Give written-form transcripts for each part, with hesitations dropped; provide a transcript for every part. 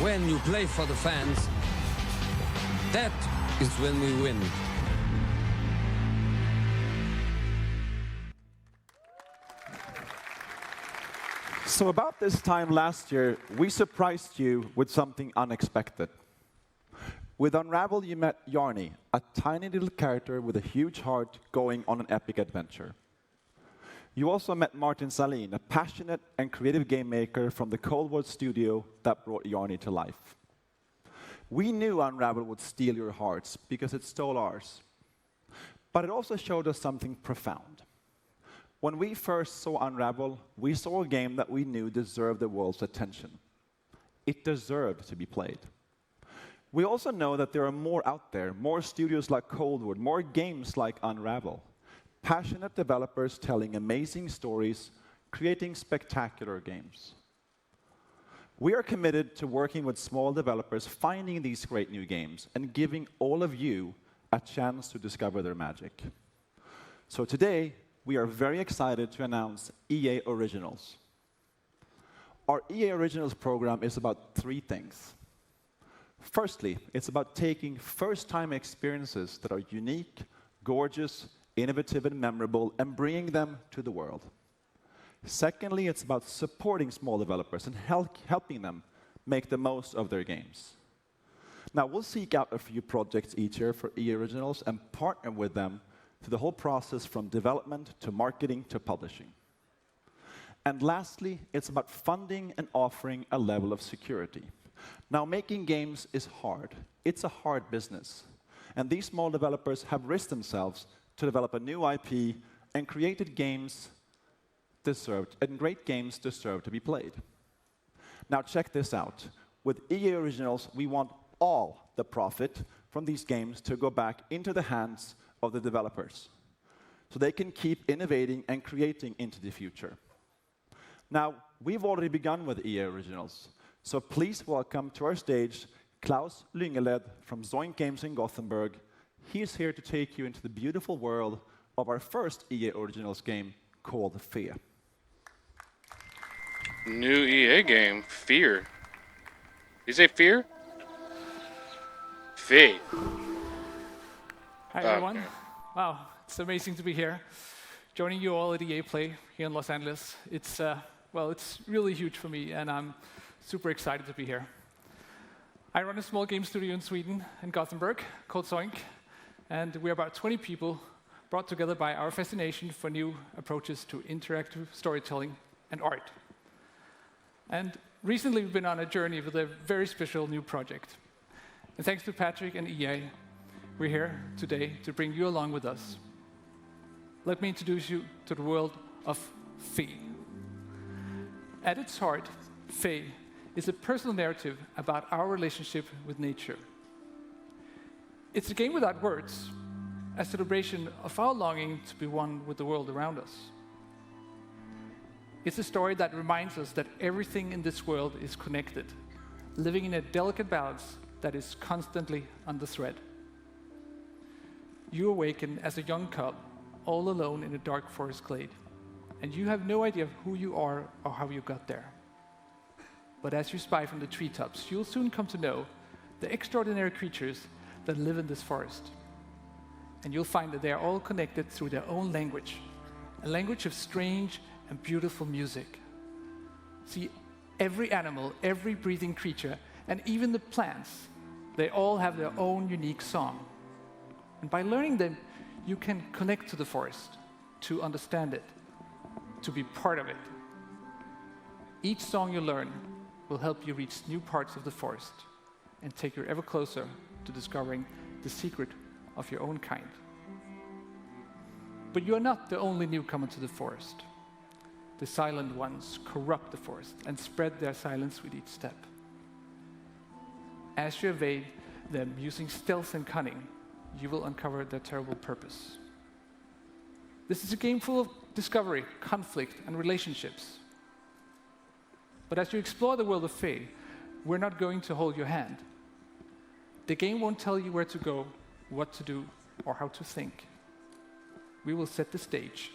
when you play for the fans, that is when we win. So about this time last year, we surprised you with something unexpected. With Unravel, you met Yarny, a tiny little character with a huge heart going on an epic adventure. You also met Martin Salin, a passionate and creative game maker from the Cold War studio that brought Yarny to life. We knew Unravel would steal your hearts because it stole ours. But it also showed us something profound. When we first saw Unravel, we saw a game that we knew deserved the world's attention. It deserved to be played. We also know that there are more out there, more studios like Coldwood, more games like Unravel. Passionate developers telling amazing stories, creating spectacular games. We are committed to working with small developers, finding these great new games, and giving all of you a chance to discover their magic. So today, we are very excited to announce EA Originals. Our EA Originals program is about 3 things. Firstly, it's about taking first-time experiences that are unique, gorgeous, innovative, and memorable, and bringing them to the world. Secondly, it's about supporting small developers and helping them make the most of their games. Now, we'll seek out a few projects each year for EA Originals and partner with them through the whole process from development to marketing to publishing. And lastly, it's about funding and offering a level of security. Now, making games is hard. It's a hard business. And these small developers have risked themselves to develop a new IP and created games great games deserve to be played. Now, check this out. With EA Originals, we want all the profit from these games to go back into the hands of the developers, so they can keep innovating and creating into the future. Now, we've already begun with EA Originals, so please welcome to our stage Klaus Lyngeled from Zoink Games in Gothenburg. He's here to take you into the beautiful world of our first EA Originals game called Fe. New EA game, Fear. You say Fear? Fe. Hi, everyone. Wow, it's amazing to be here, joining you all at EA Play here in Los Angeles. It's really huge for me, and I'm super excited to be here. I run a small game studio in Sweden, in Gothenburg, called Zoink, and we're about 20 people brought together by our fascination for new approaches to interactive storytelling and art. And recently, we've been on a journey with a very special new project. And thanks to Patrick and EA, we're here today to bring you along with us. Let me introduce you to the world of Fe. At its heart, Fe is a personal narrative about our relationship with nature. It's a game without words, a celebration of our longing to be one with the world around us. It's a story that reminds us that everything in this world is connected, living in a delicate balance that is constantly on the thread. You awaken as a young cub, all alone in a dark forest glade, and you have no idea who you are or how you got there. But as you spy from the treetops, you'll soon come to know the extraordinary creatures that live in this forest. And you'll find that they are all connected through their own language, a language of strange and beautiful music. See, every animal, every breathing creature, and even the plants, they all have their own unique song. And by learning them, you can connect to the forest, to understand it, to be part of it. Each song you learn will help you reach new parts of the forest and take you ever closer to discovering the secret of your own kind. But you are not the only newcomer to the forest. The silent ones corrupt the forest and spread their silence with each step. As you evade them using stealth and cunning, you will uncover their terrible purpose. This is a game full of discovery, conflict, and relationships. But as you explore the world of Fe, we're not going to hold your hand. The game won't tell you where to go, what to do, or how to think. We will set the stage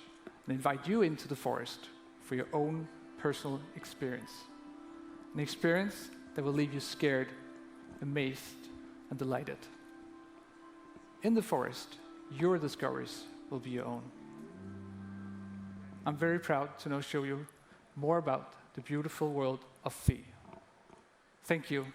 and invite you into the forest for your own personal experience. An experience that will leave you scared, amazed, and delighted. In the forest, your discoveries will be your own. I'm very proud to now show you more about the beautiful world of Thi. Thank you.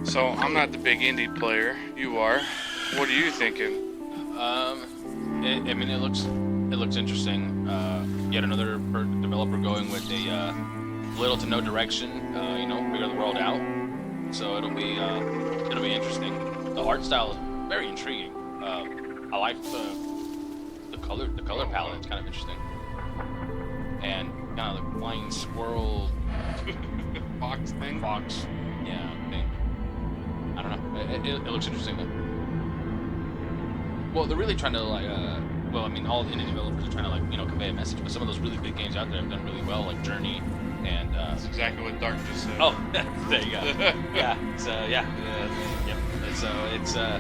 So I'm not the big indie player. You are. What are you thinking? I mean, it looks interesting. Yet another developer going with a little to no direction. You know, figure the world out. So it'll be interesting. The art style is very intriguing. I like the color palette. It's kind of interesting. And kind of the flying squirrel Fox thing? fox, yeah, thing. I don't know. It looks interesting though. Well, they're really trying to like, well, I mean, all indie developers are trying to like, you know, convey a message. But some of those really big games out there have done really well, like Journey and. That's exactly what Dark just said. Oh, there you go. Yeah. So yeah. Yep. It's I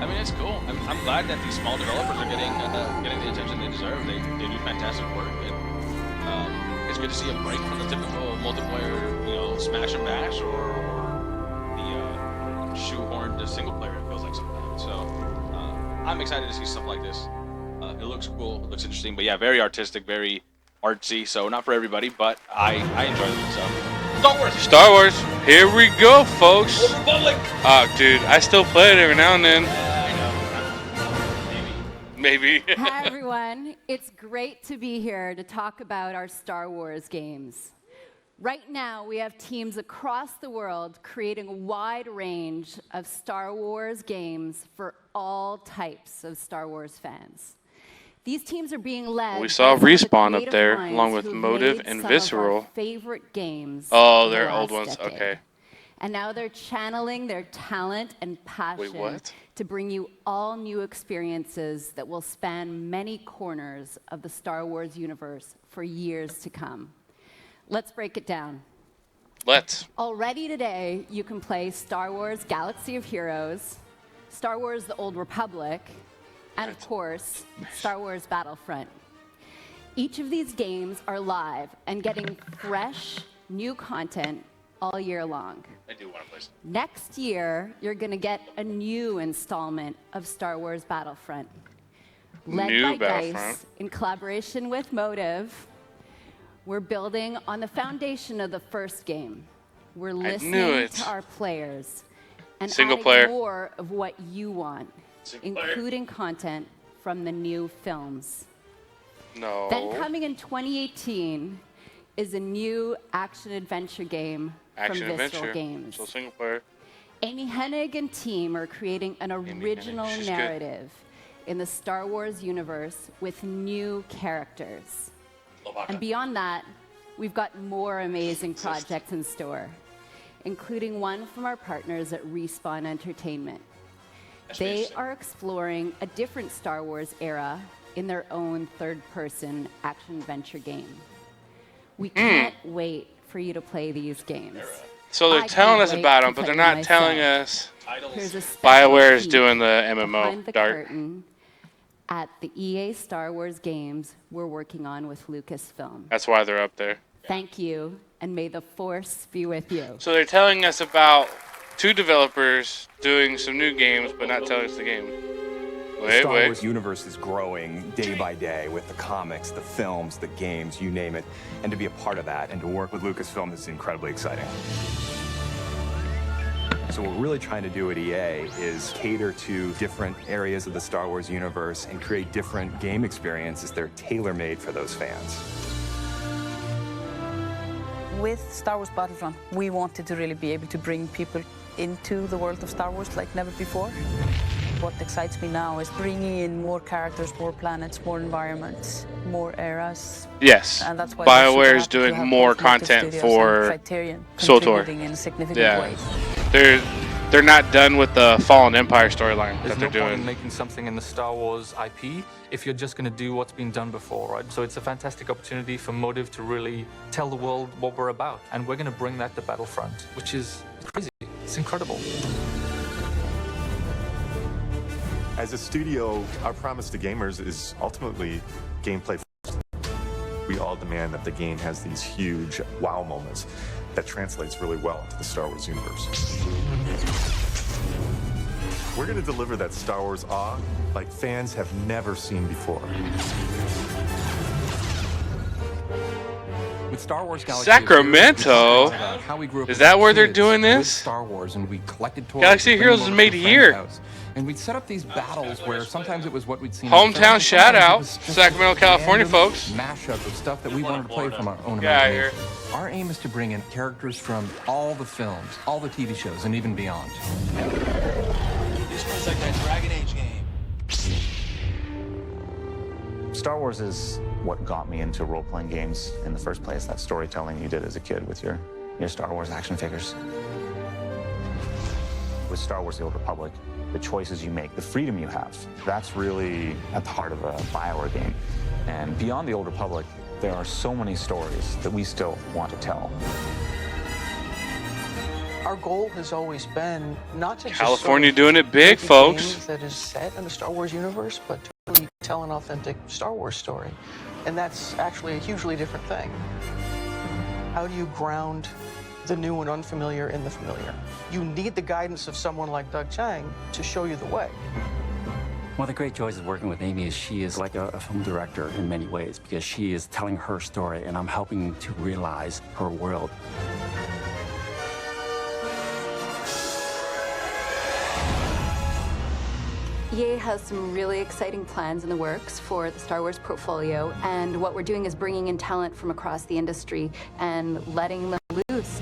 mean, it's cool. I'm glad that these small developers are getting the attention they deserve. They do fantastic work, and it's good to see a break from the typical multiplayer, you know, smash and bash or the shoehorned single player. It feels like sometimes. So I'm excited to see stuff like this. It looks cool. It looks interesting. But yeah, very artistic, very artsy. So not for everybody, but I enjoy it. So Star Wars. Star Wars. Here we go, folks. Old Republic. Oh, dude, I still play it every now and then. I know. Maybe. Hi, everyone. It's great to be here to talk about our Star Wars games. Right now, we have teams across the world creating a wide range of Star Wars games for all types of Star Wars fans. These teams are being led. We saw by some of the Respawn up creative there, minds along with who've Motive made and some Visceral. of our favorite games. Oh, of the they're old last ones. decade. Okay. And now they're channeling their talent and passion what? to bring you all new experiences that will span many corners of the Star Wars universe for years to come. Let's break it down. Let's. Already today, you can play Star Wars Galaxy of Heroes, Star Wars The Old Republic, and of course, Star Wars Battlefront. Each of these games are live and getting fresh, new content all year long. I do want to play. Next year, you're going to get a new installment of Star Wars Battlefront. Led New by Battlefront. DICE, in collaboration with Motive, we're building on the foundation of the first game. We're knew listening it. to our players and Single adding player. more of what you want, Single player. including content from the new films. No. Then coming in 2018 is a new action-adventure game Action from Visceral adventure. Games. So single player. Amy Hennig and team are creating an Hennig, original she's good. narrative in the Star Wars universe with new characters. And beyond that, we've got more amazing projects in store, including one from our partners at Respawn Entertainment. They are exploring a different Star Wars era in their own third-person action-adventure game. We can't wait for you to play these games. So they're I telling can't us wait about to them, but play they're not myself. telling us. Here's a special BioWare is peek doing the behind MMO. the Dark. curtain at the EA Star Wars games we're working on with Lucasfilm. That's why they're up there. Thank you, and may the Force be with you. So they're telling us about two developers doing some new games, but not telling us the game. The Star Wars universe is growing day by day with the comics, the films, the games, you name it. And to be a part of that and to work with Lucasfilm is incredibly exciting. So what we're really trying to do at EA is cater to different areas of the Star Wars universe and create different game experiences that are tailor-made for those fans. With Star Wars Battlefront, we wanted to really be able to bring people into the world of Star Wars like never before. What excites me now is bringing in more characters, more planets, more environments, more eras. Yes. And that's why BioWare is doing more content for Criterion SWTOR. contributing in significant ways. they're not done with the Fallen Empire storyline There's that they're no point in doing. making something in the Star Wars IP if you're just going to do what's been done before, right? So it's a fantastic opportunity for Motive to really tell the world what we're about, and we're going to bring that to Battlefront, which is crazy. It's incredible. As a studio, our promise to gamers is ultimately gameplay first. We all demand that the game has these huge wow moments that translates really well into the Star Wars universe. We're going to deliver that Star Wars awe like fans have never seen before. With Star Wars Galaxy Sacramento? of Heroes, how we grew up Is as that where they're kids doing with this? Star Wars, and we collected toys. Galaxy of we'd bring Heroes them is over made to a here. friend's house, and we'd set up these battles where sometimes it was what we'd seen. in Hometown films, shout sometimes it out, was just Sacramento, California, random folks. Mashup of stuff that we wanted to play from our own Yeah, I imagination. Our aim is to bring in characters from all the films, all the TV shows, and even beyond. This was like that Dragon Age game. Star Wars is what got me into role-playing games in the first place, that storytelling you did as a kid with your Star Wars action figures. With Star Wars: The Old Republic, the choices you make, the freedom you have, that's really at the heart of a BioWare game. And beyond The Old Republic, there are so many stories that we still want to tell. Our goal has always been not to California just doing it big, make a folks. game that is set in the Star Wars universe, but to really tell an authentic Star Wars story. And that's actually a hugely different thing. How do you ground the new and unfamiliar in the familiar? You need the guidance of someone like Doug Chiang to show you the way. One of the great joys of working with Amy is she is like a film director in many ways, because she is telling her story and I'm helping to realize her world. EA has some really exciting plans in the works for the Star Wars portfolio, and what we're doing is bringing in talent from across the industry and letting them loose.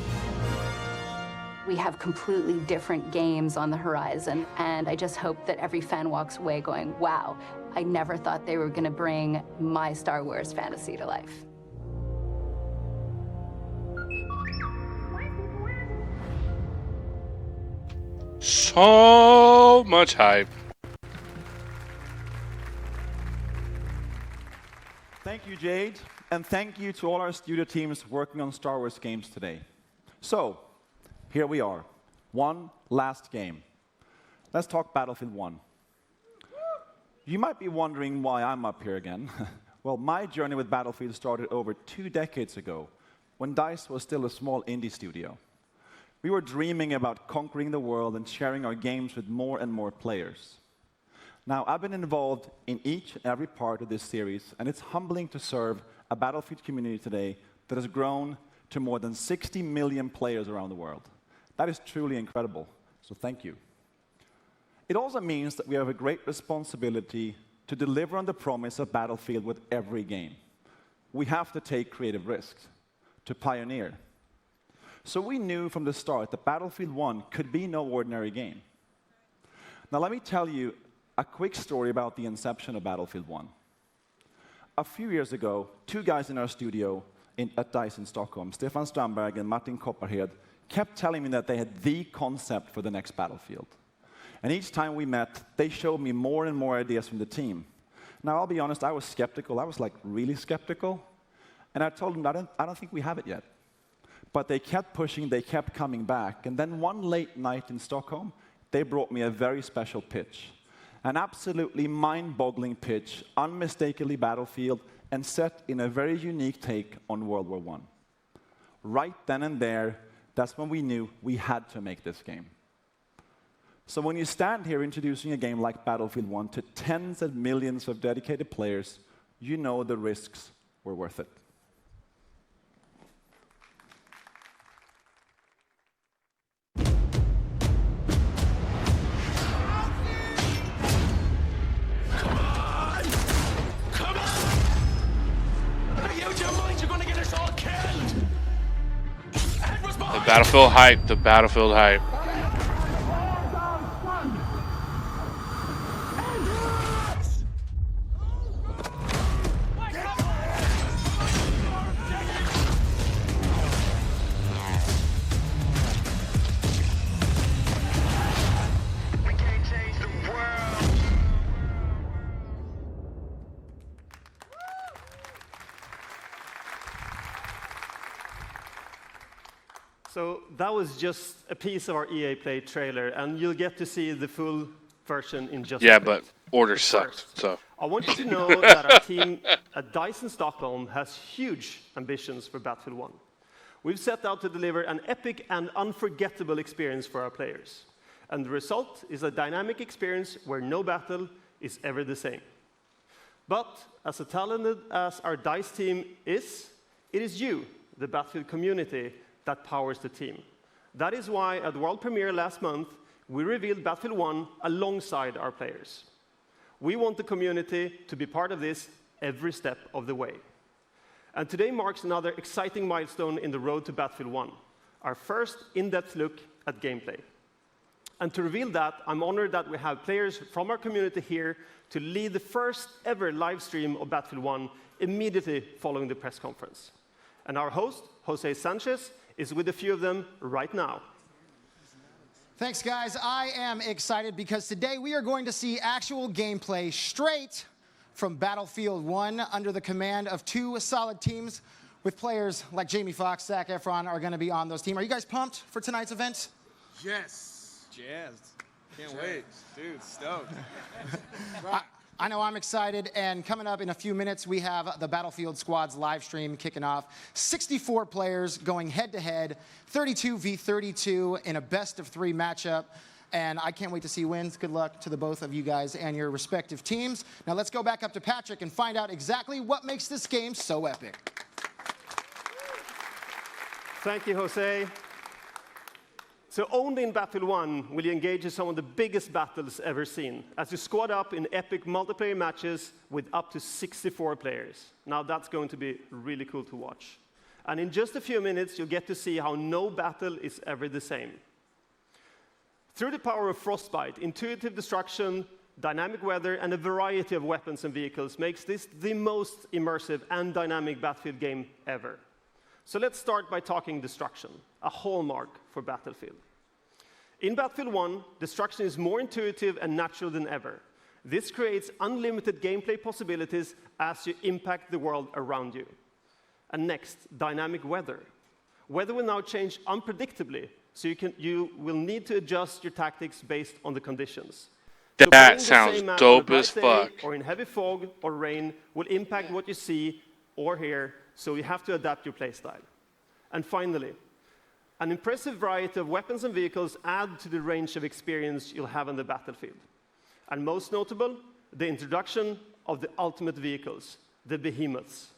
We have completely different games on the horizon, and I just hope that every fan walks away going, wow, I never thought they were going to bring my Star Wars fantasy to life. So much hype. Thank you, Jade, and thank you to all our studio teams working on Star Wars games today. So, here we are. One last game. Let's talk Battlefield 1. You might be wondering why I'm up here again. Well, my journey with Battlefield started over 2 decades ago, when DICE was still a small indie studio. We were dreaming about conquering the world and sharing our games with more and more players. Now, I've been involved in each and every part of this series, and it's humbling to serve a Battlefield community today that has grown to more than 60 million players around the world. That is truly incredible, so thank you. It also means that we have a great responsibility to deliver on the promise of Battlefield with every game. We have to take creative risks, to pioneer. So we knew from the start that Battlefield 1 could be no ordinary game. Now let me tell you a quick story about the inception of Battlefield 1. A few years ago, 2 guys in our studio at DICE in Stockholm, Stefan Strandberg and Martin Kopparhed, kept telling me that they had the concept for the next Battlefield. And each time we met, they showed me more and more ideas from the team. Now, I'll be honest, I was skeptical. I was like really skeptical. And I told them, I don't think we have it yet. But they kept pushing, they kept coming back. And then one late night in Stockholm, they brought me a very special pitch. An absolutely mind-boggling pitch, unmistakably Battlefield, and set in a very unique take on World War I. Right then and there, that's when we knew we had to make this game. So when you stand here introducing a game like Battlefield 1 to tens of millions of dedicated players, you know the risks were worth it. The Battlefield hype, the Battlefield hype. So that was just a piece of our EA Play trailer, and you'll get to see the full version in just a Yeah, bit. but orders sucked, so. I want you to know that our team at DICE in Stockholm has huge ambitions for Battlefield 1. We've set out to deliver an epic and unforgettable experience for our players. And the result is a dynamic experience where no battle is ever the same. But as talented as our DICE team is, it is you, the Battlefield community, that powers the team. That is why at World Premiere last month, we revealed Battlefield 1 alongside our players. We want the community to be part of this every step of the way. And today marks another exciting milestone in the road to Battlefield 1, our first in-depth look at gameplay. And to reveal that, I'm honored that we have players from our community here to lead the first ever live stream of Battlefield 1 immediately following the press conference. And our host, Jose Sanchez, is with a few of them right now. Thanks, guys. I am excited because today we are going to see actual gameplay straight from Battlefield 1 under the command of two solid teams with players like Jamie Foxx, Zac Efron are going to be on those teams. Are you guys pumped for tonight's event? Yes. Jazzed. Can't wait. Dude, stoked. I know I'm excited, and coming up in a few minutes, we have the Battlefield Squads live stream kicking off. 64 players going head-to-head, 32 v 32 in a best-of-3 matchup, and I can't wait to see wins. Good luck to the both of you guys and your respective teams. Now let's go back up to Patrick and find out exactly what makes this game so epic. Thank you, Jose. So only in Battlefield 1 will you engage in some of the biggest battles ever seen, as you squad up in epic multiplayer matches with up to 64 players. Now that's going to be really cool to watch. And in just a few minutes, you'll get to see how no battle is ever the same. Through the power of Frostbite, intuitive destruction, dynamic weather, and a variety of weapons and vehicles makes this the most immersive and dynamic Battlefield game ever. So let's start by talking destruction, a hallmark for Battlefield. In Battlefield 1, destruction is more intuitive and natural than ever. This creates unlimited gameplay possibilities as you impact the world around you. And next, dynamic weather. Weather will now change unpredictably, so you will need to adjust your tactics based on the conditions. That sounds dope as fuck. Or in heavy fog or rain will impact what you see or hear, so you have to adapt your playstyle. And finally, an impressive variety of weapons and vehicles add to the range of experience you'll have on the battlefield. And most notable, the introduction of the ultimate vehicles, the behemoths.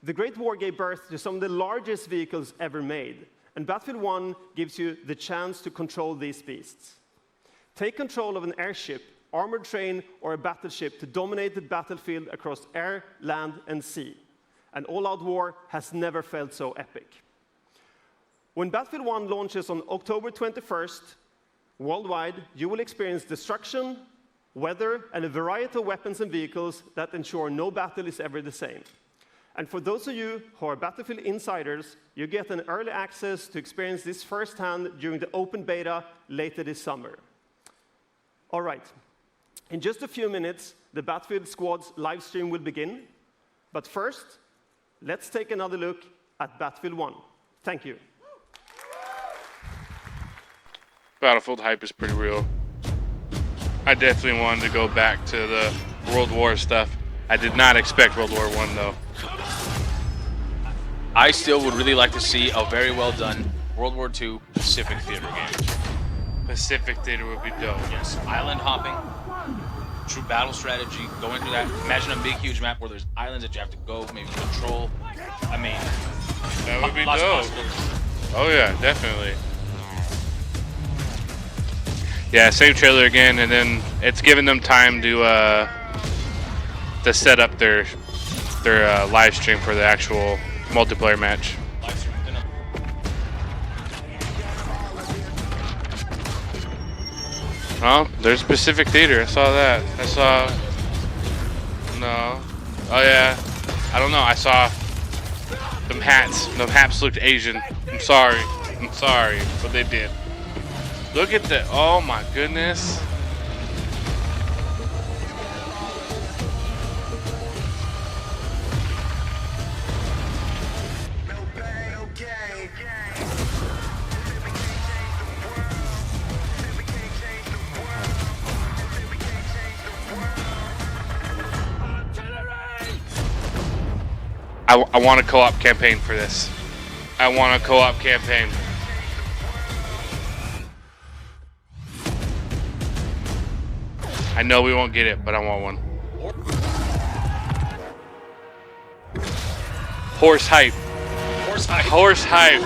The Great War gave birth to some of the largest vehicles ever made, and Battlefield 1 gives you the chance to control these beasts. Take control of an airship, armored train, or a battleship to dominate the battlefield across air, land, and sea. An all-out war has never felt so epic. When Battlefield 1 launches on October 21st, worldwide, you will experience destruction, weather, and a variety of weapons and vehicles that ensure no battle is ever the same. And for those of you who are Battlefield insiders, you get an early access to experience this firsthand during the open beta later this summer. All right, in just a few minutes, the Battlefield Squad's live stream will begin. But first, let's take another look at Battlefield 1. Thank you. Battlefield hype is pretty real. I definitely wanted to go back to the World War stuff. I did not expect World War I, though. I still would really like to see a very well done World War II Pacific Theater game. Pacific Theater would be dope. Yes, island hopping, true battle strategy, going through that. Imagine a big, huge map where there's islands that you have to go, maybe control. I mean, that would be lots of dope. possibilities. Oh yeah, definitely. Yeah, same trailer again, and then it's giving them time to set up their live stream for the actual multiplayer match. Oh, there's Pacific Theater. I saw that. I saw. No. Oh yeah. I don't know. I saw them hats. Them hats looked Asian. I'm sorry. I'm sorry, but they did. Look at the. Oh my goodness. I want a co-op campaign for this. I want a co-op campaign. I know we won't get it, but I want one. Horse hype. Horse hype. Horse hype.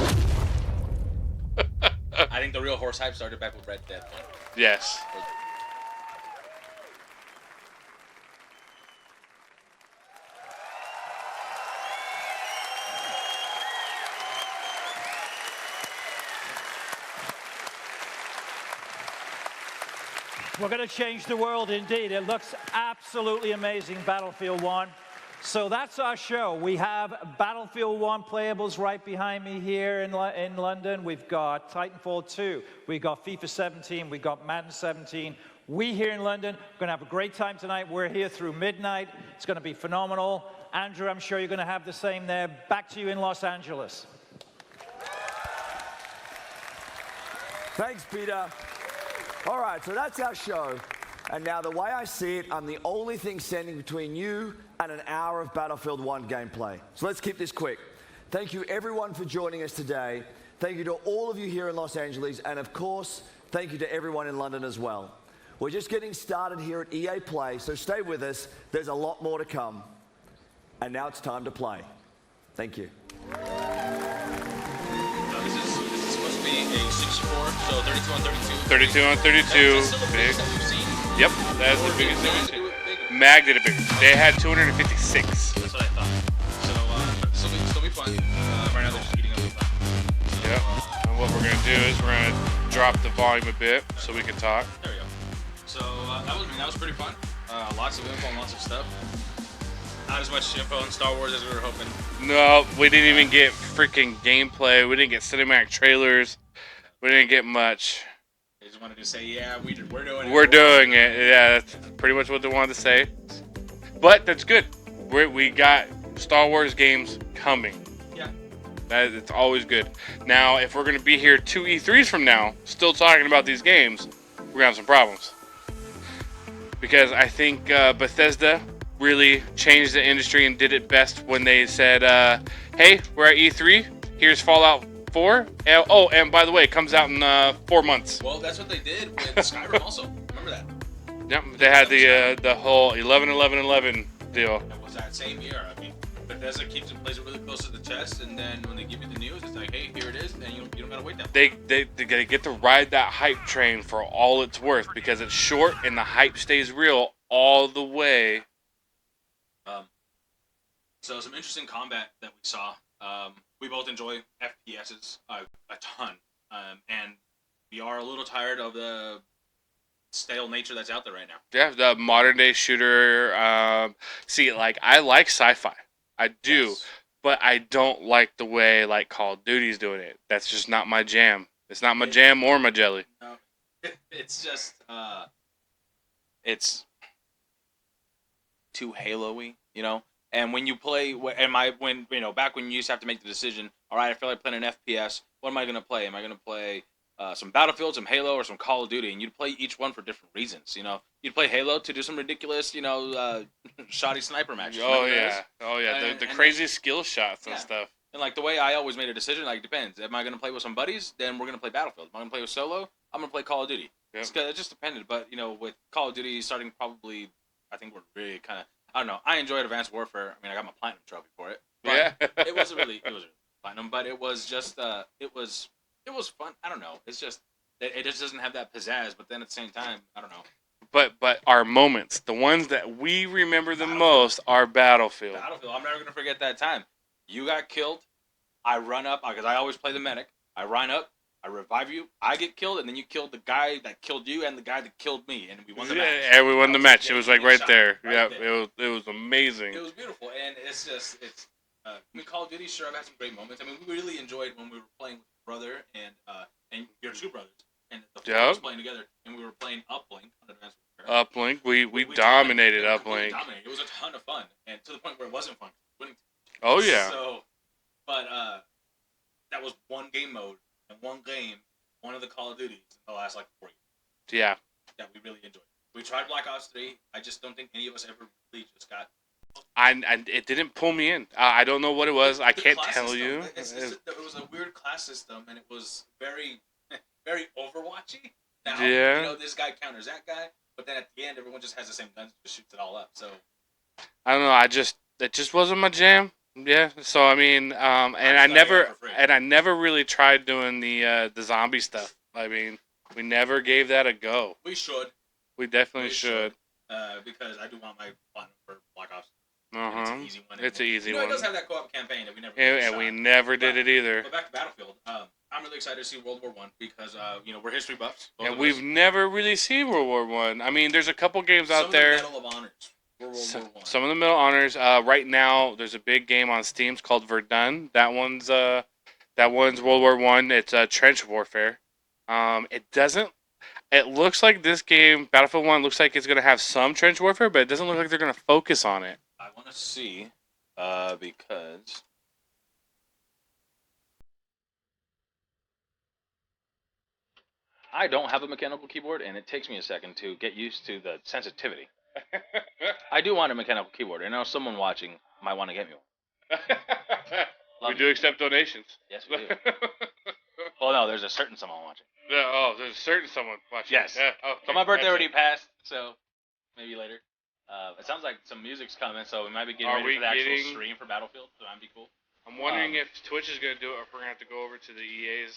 I think the real horse hype started back with Red Dead 1. Yes. We're going to change the world indeed. It looks absolutely amazing, Battlefield 1. So that's our show. We have Battlefield 1 playables right behind me here in London. We've got Titanfall 2. We've got FIFA 17. We've got Madden 17. We here in London are going to have a great time tonight. We're here through midnight. It's going to be phenomenal. Andrew, I'm sure you're going to have the same there. Back to you in Los Angeles. Thanks, Peter. All right, so that's our show. And now the way I see it, I'm the only thing standing between you and an hour of Battlefield 1 gameplay. So let's keep this quick. Thank you everyone for joining us today. Thank you to all of you here in Los Angeles. And of course, thank you to everyone in London as well. We're just getting started here at EA Play, so stay with us. There's a lot more to come. And now it's time to play. Thank you. This is supposed to be a 64, so 32 on 32. 32 on 32. Big. Yep, that's the biggest thing we've seen. Mag did it bigger. They had 256. That's what I thought. So still be fun. Right now they're just eating up the time. Yep. And what we're gonna do is we're gonna drop the volume a bit so we can talk. There we go. So that was pretty fun. Lots of info and lots of stuff. Not as much info on Star Wars as we were hoping. No, we didn't even get freaking gameplay. We didn't get cinematic trailers. We didn't get much. They just wanted to say, yeah, we're doing it. We're doing it. Yeah, that's pretty much what they wanted to say. But that's good. We got Star Wars games coming. Yeah. It's always good. Now, if we're going to be here 2 E3s from now, still talking about these games, we're going to have some problems. Because I think Bethesda really changed the industry and did it best when they said, hey, we're at E3, here's Fallout 4. And by the way, it comes out in 4 months. Well, that's what they did with Skyrim also. Remember that? Yep, they had the whole 11-11-11 deal. It was that same year. I mean, Bethesda plays it really close to the chest, and then when they give you the news, it's like, hey, here it is, and you don't gotta wait that long. They get to ride that hype train for all it's worth because it's short and the hype stays real all the way. So some interesting combat that we saw. We both enjoy FPSs a ton, and we are a little tired of the stale nature that's out there right now. Yeah, the modern day shooter. See, like I like sci-fi, I do, yes. But I don't like the way like Call of Duty's doing it. That's just not my jam. It's not my jam or my jelly. No, it's just it's too Halo-y, you know. And when you play, when you know, back when you used to have to make the decision, all right, I feel like playing an FPS. What am I going to play? Am I going to play some Battlefield, some Halo, or some Call of Duty? And you'd play each one for different reasons. You know, you'd play Halo to do some ridiculous, you know, shoddy sniper matches. Oh yeah, the crazy skill shots and stuff. And like the way I always made a decision, like depends. Am I going to play with some buddies? Then we're going to play Battlefield. Am I going to play with solo? I'm going to play Call of Duty. Yep. It just depended. But you know, with Call of Duty starting probably, I think we're really kind of. I don't know. I enjoyed Advanced Warfare. I mean, I got my platinum trophy for it. But yeah. it wasn't really platinum, but it was just it was fun. I don't know. It's just it just doesn't have that pizzazz. But then at the same time, I don't know. But our moments, the ones that we remember the most, are Battlefield. Battlefield. I'm never gonna forget that time. You got killed. I run up because I always play the medic. I run up. I revive you. I get killed, and then you killed the guy that killed you and the guy that killed me, and we won the match. Yeah, we won the match. It was like right there. Yeah, it was amazing. It was beautiful, and it's I mean, Call of Duty. Sure, I've had some great moments. I mean, we really enjoyed when we were playing with your brother and your two brothers, and the four of us playing together, and we were playing Uplink on Advanced Warfare. Uplink, we dominated Uplink. It was a ton of fun, and to the point where it wasn't fun. Winning. Oh yeah. So, but that was one game mode. And one game, one of the Call of Duties in the last like 4 years. Yeah. That we really enjoyed. We tried Black Ops 3. I just don't think any of us ever really just got It didn't pull me in. I don't know what it was. I can't class tell system, you. It was a weird class system, and it was very, very Overwatchy. Now, Yeah. you know, this guy counters that guy, but then at the end, everyone just has the same guns, just shoots it all up. So I don't know. It just wasn't my jam. Yeah. So I mean, and I never really tried doing the zombie stuff. I mean, we never gave that a go. we should, We definitely should. because I do want my platinum for Black Ops. It's an easy one. It's an easy You know, one. it does have that co-op campaign that we never. And we never did it either. But back to Battlefield. I'm really excited to see World War One because you know, we're history buffs. both And of we've us. never really seen World War One. I mean, there's a couple games Some out of there. The Medal of Honors. Were World War One. Some of the Medal of Honors. Right now, there's a big game on Steam. It's called Verdun. That one's World War One. It's trench warfare. It looks like this game, Battlefield 1, looks like it's going to have some trench warfare, but it doesn't look like they're going to focus on it. I want to see because I don't have a mechanical keyboard, and it takes me a second to get used to the sensitivity. I do want a mechanical keyboard. I know someone watching might want to get me one. We do accept donations. Yes, we do. Well, no, there's a certain someone watching. There's a certain someone watching. Yes. Yeah, okay. So my birthday Gotcha. already passed, so maybe later. It sounds like some music's coming, so we might be getting ready for the actual stream for Battlefield, so that'd be cool. I'm wondering if Twitch is going to do it or if we're going to have to go over to the EA's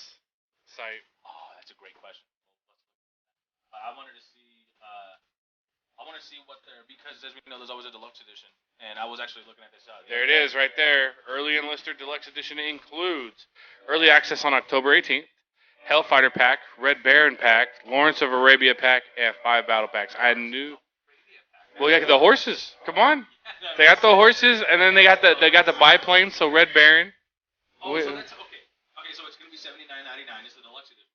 site. Oh, that's a great question. I wanted to see. I want to see what they're, because as we know, there's always a deluxe edition, and I was actually looking at this. There it is, right there. Early Enlister Deluxe Edition includes early access on October 18th, Hellfighter Pack, Red Baron Pack, Lawrence of Arabia Pack, and 5 Battle Packs. I knew. Well, you got the horses. Come on. They got the horses, and then they got the biplane. So Red Baron. Oh, so that's okay. Okay, so it's gonna be $79.99. It's the deluxe edition.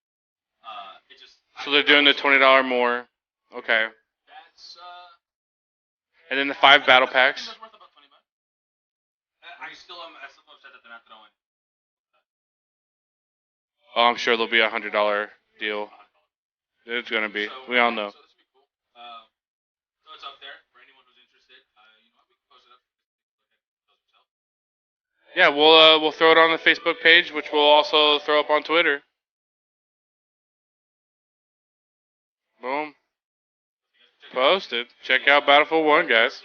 So they're doing the $20 more. Okay. That's And then the 5 Battle Packs. That's worth about $20. I still am upset that they're not throwing. Oh, I'm sure there'll be $100 deal. It's gonna be. We all know. So this would be cool. So it's up there for anyone who's interested. You know what? We can post it up. Yeah, we'll throw it on the Facebook page, which we'll also throw up on Twitter. Boom. Posted. Check out Battlefield 1, guys.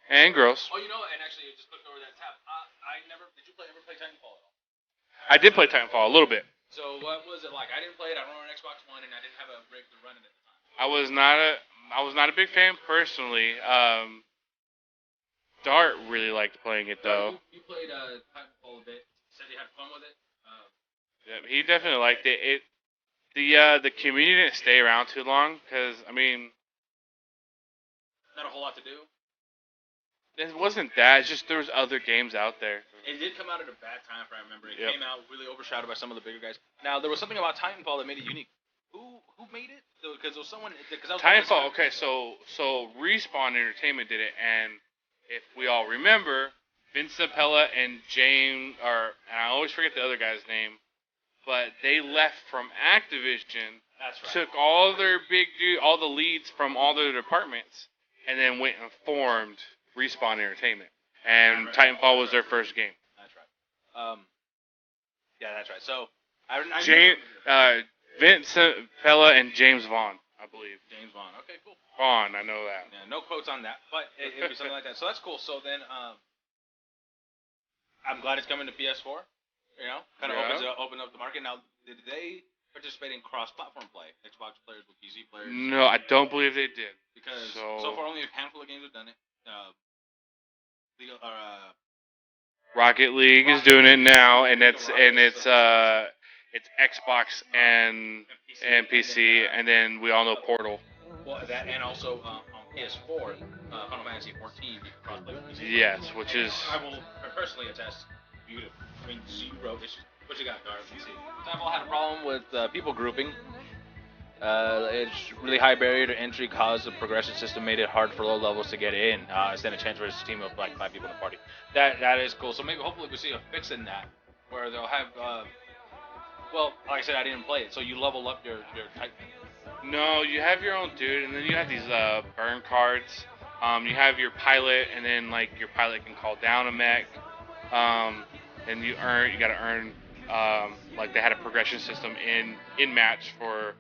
And girls. Oh, you know, and actually, I just clicked over that tab. Did you ever play Titanfall at all? I did play Titanfall a little bit. So what was it like? I didn't play it. I run on Xbox One, and I didn't have a regular run in it at the time. I was not a big fan personally. Dart really liked playing it though. You played Titanfall a bit. Said you had fun with it. Yeah, he definitely liked it. The community didn't stay around too long because I mean, Not a whole lot to do. it wasn't that. It's just there was other games out there. It did come out at a bad time, if I remember. It Yep. came out really overshadowed by some of the bigger guys. Now there was something about Titanfall that made it unique. Who made it? Because there was someone. Because I was Titanfall. Okay, so Respawn Entertainment did it, and if we all remember, Vince Zampella and and I always forget the other guy's name, but they left from Activision. That's right. Took all their all the leads from all their departments, and then went and formed Respawn Entertainment. And Titanfall was their first game. That's right. Yeah, that's right. So I Vince Zampella and James Vaughn, I believe. James Vaughn. Okay, cool. Vaughn, I know that. Yeah, no quotes on that, but it'd be something like that. So that's cool. So then, I'm glad it's coming to PS4. You know, kind of open up the market. Now, did they participate in cross-platform play? Xbox players with PC players? No, I don't believe they did. Because so far only a handful of games have done it. Rocket League is doing it now, and it's Xbox and PC, and then we all know Portal. Well, that and also on PS4, Final Fantasy 14, you can cross-play with PC. Yes, which is. I will personally attest. Beautiful. I mean, 0 issues. What you got, Gar? Let's see. Titanfall had a problem with people grouping. It's really high barrier to entry caused the progression system, made it hard for low levels to get in. Instead of chance versus a team of like 5 people in a party. That is cool. So maybe hopefully we see a fix in that, where they'll have. Well, like I said, I didn't play it, so you level up your Titan. No, you have your own dude, and then you have these burn cards You have your pilot, and then like your pilot can call down a mech, and you gotta earn. Like they had a progression system in match for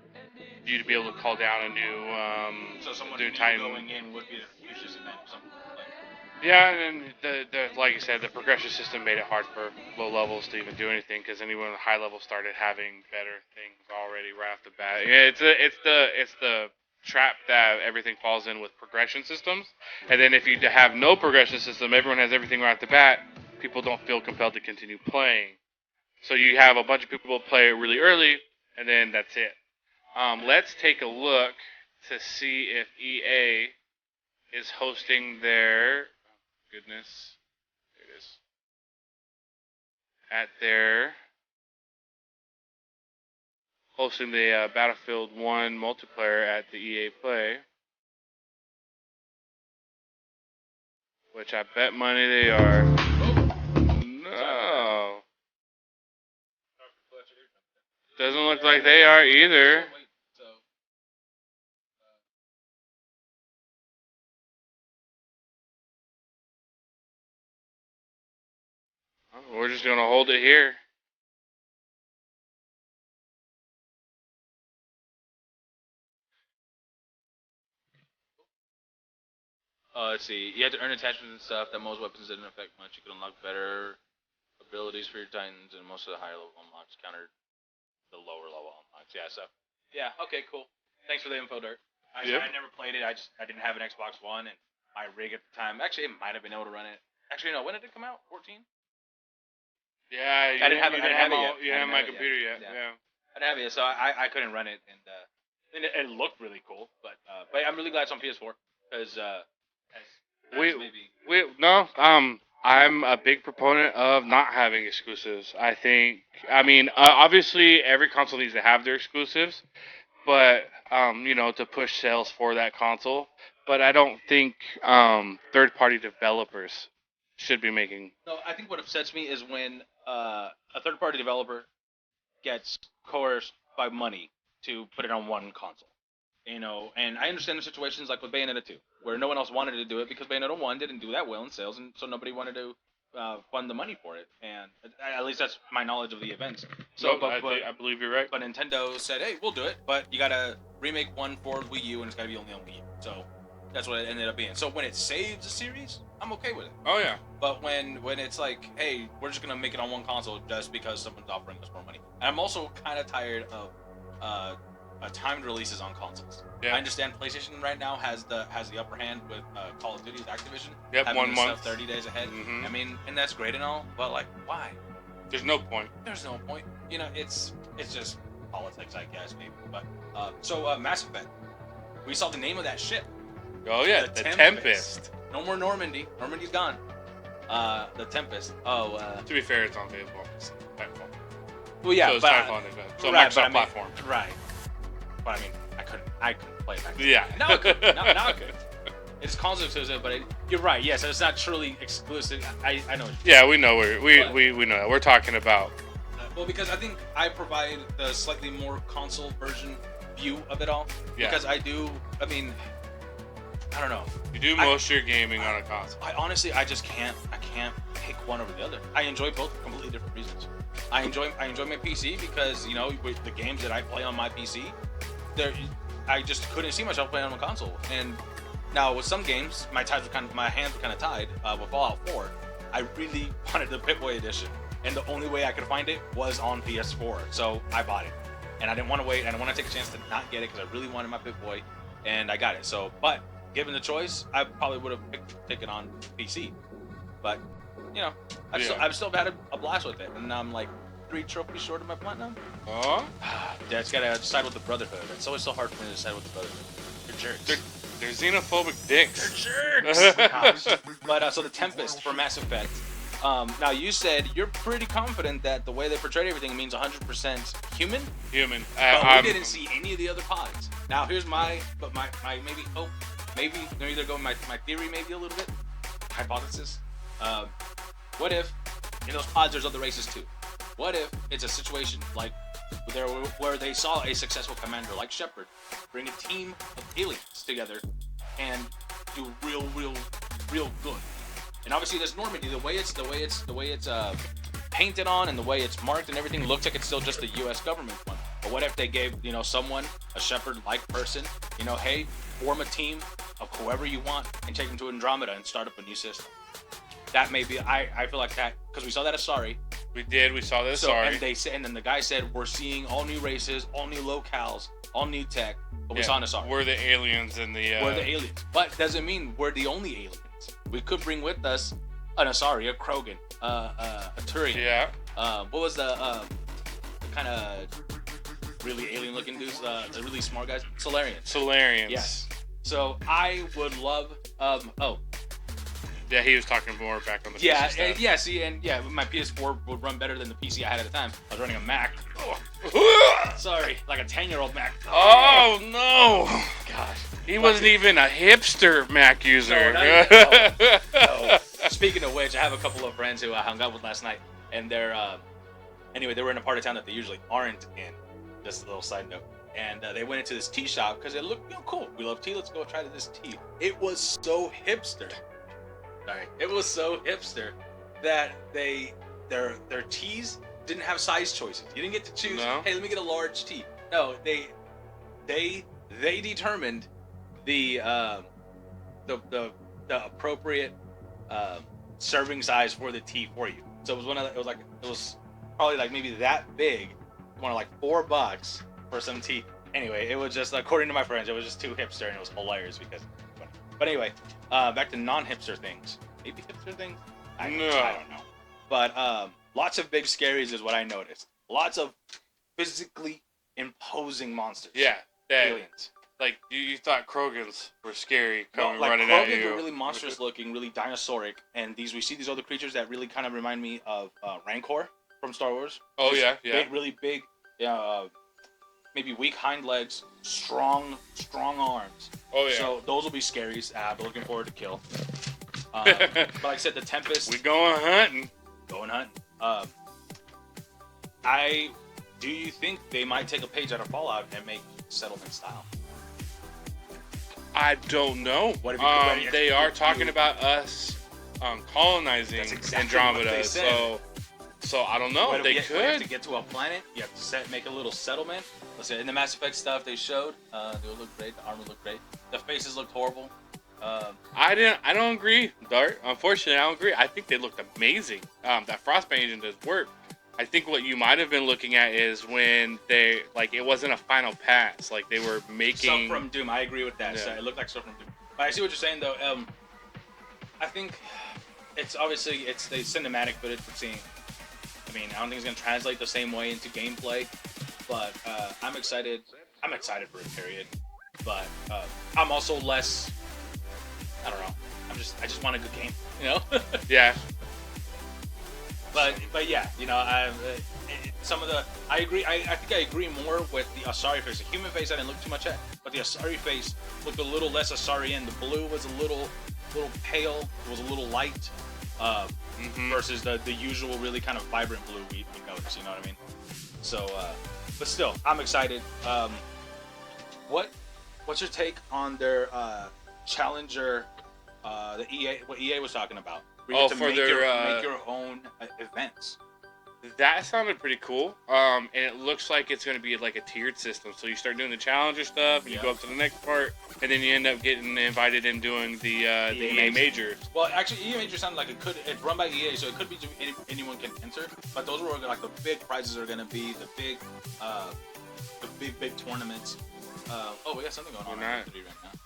you to be able to call down a new So someone new new Titan. going in would be the futures event or something like Yeah, and then the like you said, the progression system made it hard for low levels to even do anything because anyone at high level started having better things already right off the bat. Yeah, it's the trap that everything falls in with progression systems, and then if you have no progression system, everyone has everything right off the bat. People don't feel compelled to continue playing, so you have a bunch of people play it really early, and then that's it. Let's take a look to see if EA is hosting their. Goodness. There it is. At their hosting the Battlefield 1 multiplayer at the EA Play, which I bet money they are. No. Doesn't look like they are either. We're just gonna hold it here. Let's see. You had to earn attachments and stuff that most weapons didn't affect much. You could unlock better abilities for your Titans, and most of the higher level unlocks countered the lower level unlocks. Yeah, so. Yeah, okay, cool. Thanks for the info, Dirt. I never played it. I didn't have an Xbox One, and my rig at the time. Actually, it might have been able to run it. Actually, no. When did it come out? 14? Yeah, I didn't have it yet. You didn't have my computer yet. Yeah. I didn't have it yet, so I couldn't run it, and it looked really cool. But I'm really glad it's on PS4 because I'm a big proponent of not having exclusives. I mean, obviously every console needs to have their exclusives, but to push sales for that console. But I don't think third-party developers should be making. No, I think what upsets me is when a third-party developer gets coerced by money to put it on one console. And I understand the situations like with Bayonetta 2, where no one else wanted to do it because Bayonetta 1 didn't do that well in sales, and so nobody wanted to fund the money for it. And at least that's my knowledge of the events. So, I believe you're right. But Nintendo said, hey, we'll do it, but you gotta remake one for Wii U, and it's gotta be only on Wii U. So that's what it ended up being. So when it saves a series, I'm okay with it. Oh yeah. But when it's like, hey, we're just gonna make it on one console just because someone's offering us more money. And I'm also kind of tired of timed releases on consoles. Yeah. I understand PlayStation right now has the upper hand with Call of Duty with Activision. Yep, having 1 this month. stuff 30 days ahead. Mhm. I mean, and that's great and all, but like, why? There's no point. There's no point. It's just politics, I guess, maybe. But so Mass Effect, we saw the name of that ship. Oh yeah, the Tempest. No more Normandy. Normandy's gone. The Tempest. To be fair, it's on Titanfall. Well, yeah, so it's but Titanfall, so right, Microsoft but I mean, platform. Right. But I mean, I couldn't play it back then. Yeah. Now I could. Now I could. It's console exclusive, but you're right. Yes, it's not truly exclusive. I know. Yeah, we know we know that. We're talking about. Well, because I think I provide the slightly more console version view of it all. Yeah. Because I mean, I don't know. You do most of your gaming on a console. I honestly, I can't pick one over the other. I enjoy both for completely different reasons. I enjoy my PC because with the games that I play on my PC, I just couldn't see myself playing on a console. And now with some games, my hands were kind of tied. With Fallout 4, I really wanted the Pip-Boy edition, and the only way I could find it was on PS4. So I bought it, and I didn't want to wait. I didn't want to take a chance to not get it because I really wanted my Pip-Boy, and I got it. So, but given the choice, I probably would have picked it on PC. But I've still had a blast with it, and I'm like 3 trophies short of my platinum. Oh? Dad's gotta side with the Brotherhood. It's always so hard for me to side with the Brotherhood. They're jerks. They're xenophobic dicks. They're jerks. But so the Tempest for Mass Effect. Now you said you're pretty confident that the way they portrayed everything means 100% human. Human. But we didn't see any of the other pods. Now here's my maybe hope. Maybe either go my theory maybe a little bit. Hypothesis. What if in those pods there's other races too? What if it's a situation like where they saw a successful commander like Shepard bring a team of aliens together and do real good. And obviously, this Normandy, the way it's painted on and the way it's marked and everything looks like it's still just the U.S. government one. But what if they gave someone, a Shepard-like person, hey, form a team of whoever you want and take them to Andromeda and start up a new system. That may be. I feel like that because we saw that Asari. We did. We saw that Asari. And then the guy said we're seeing all new races, all new locales, all new tech. But we saw an Asari. We're the aliens in the. We're the aliens, but doesn't mean we're the only aliens. We could bring with us an Asari, a Krogan, a Turian. Yeah. What was the kind of really alien-looking dudes? The really smart guys. Solarians. Yes. So I would love. Yeah, he was talking more back on the yeah, PC stuff. My PS4 would run better than the PC I had at the time. I was running a Mac. Sorry, like a 10-year-old Mac. Oh no! Gosh, he wasn't even a hipster Mac user. No. Speaking of which, I have a couple of friends who I hung out with last night, and they're anyway, they were in a part of town that they usually aren't in. Just a little side note. And they went into this tea shop because it looked cool. We love tea. Let's go try this tea. It was so hipster. Sorry, it was so hipster that their teas didn't have size choices. You didn't get to choose. No. Hey, let me get a large tea. No, they determined the appropriate serving size for the tea for you. So it was probably like maybe that big. One of like $4 for some tea. Anyway, it was just, according to my friends, it was just too hipster and it was hilarious because. But anyway, back to non-hipster things. Maybe hipster things? I don't know. But lots of big scaries is what I noticed. Lots of physically imposing monsters. Yeah, aliens. Like you thought Krogans were scary coming like running Krogans at you. Were really monstrous looking, really dinosauric, and we see these other creatures that really kind of remind me of Rancor from Star Wars. Oh yeah. Big, really big. Maybe weak hind legs, strong arms. Oh yeah. So those will be scaries. I've been looking forward to kill. But like I said, the Tempest. We going hunting. Do you think they might take a page out of Fallout and make settlement style? I don't know. What have you they are talking about us colonizing Andromeda. So I don't know. They could. You have to get to a planet. You have to make a little settlement. Let's say in the Mass Effect stuff they showed, they look great. The armor looked great. The faces looked horrible. I don't agree, Dart. Unfortunately, I don't agree. I think they looked amazing. That Frostbite engine does work. I think what you might have been looking at is when it wasn't a final pass. Like they were making. Stuff from Doom. I agree with that. Yeah. So it looked like stuff from Doom. But I see what you're saying though. I think it's obviously the cinematic footage we're seeing. I mean, I don't think it's gonna translate the same way into gameplay, but I'm excited. I'm excited for it, period. But I'm also less. I don't know. I just want a good game, Yeah. But yeah, some of the I agree. I think I agree more with the Asari face. The human face I didn't look too much at, but the Asari face looked a little less Asarian. The blue was a little pale. It was a little light. Versus the usual really kind of vibrant blue we noticed, you know what I mean? So, but still, I'm excited. What's your take on their Challenger, what EA was talking about? Where you get to make your own events. That sounded pretty cool. And it looks like it's going to be like a tiered system. So you start doing the Challenger stuff, and you go up to the next part, and then you end up getting invited and doing the EA Majors. Well, actually, EA Majors sounded like it's run by EA, so it could be anyone can enter. But those were like the big prizes are going to be the big tournaments. We got something going on right now.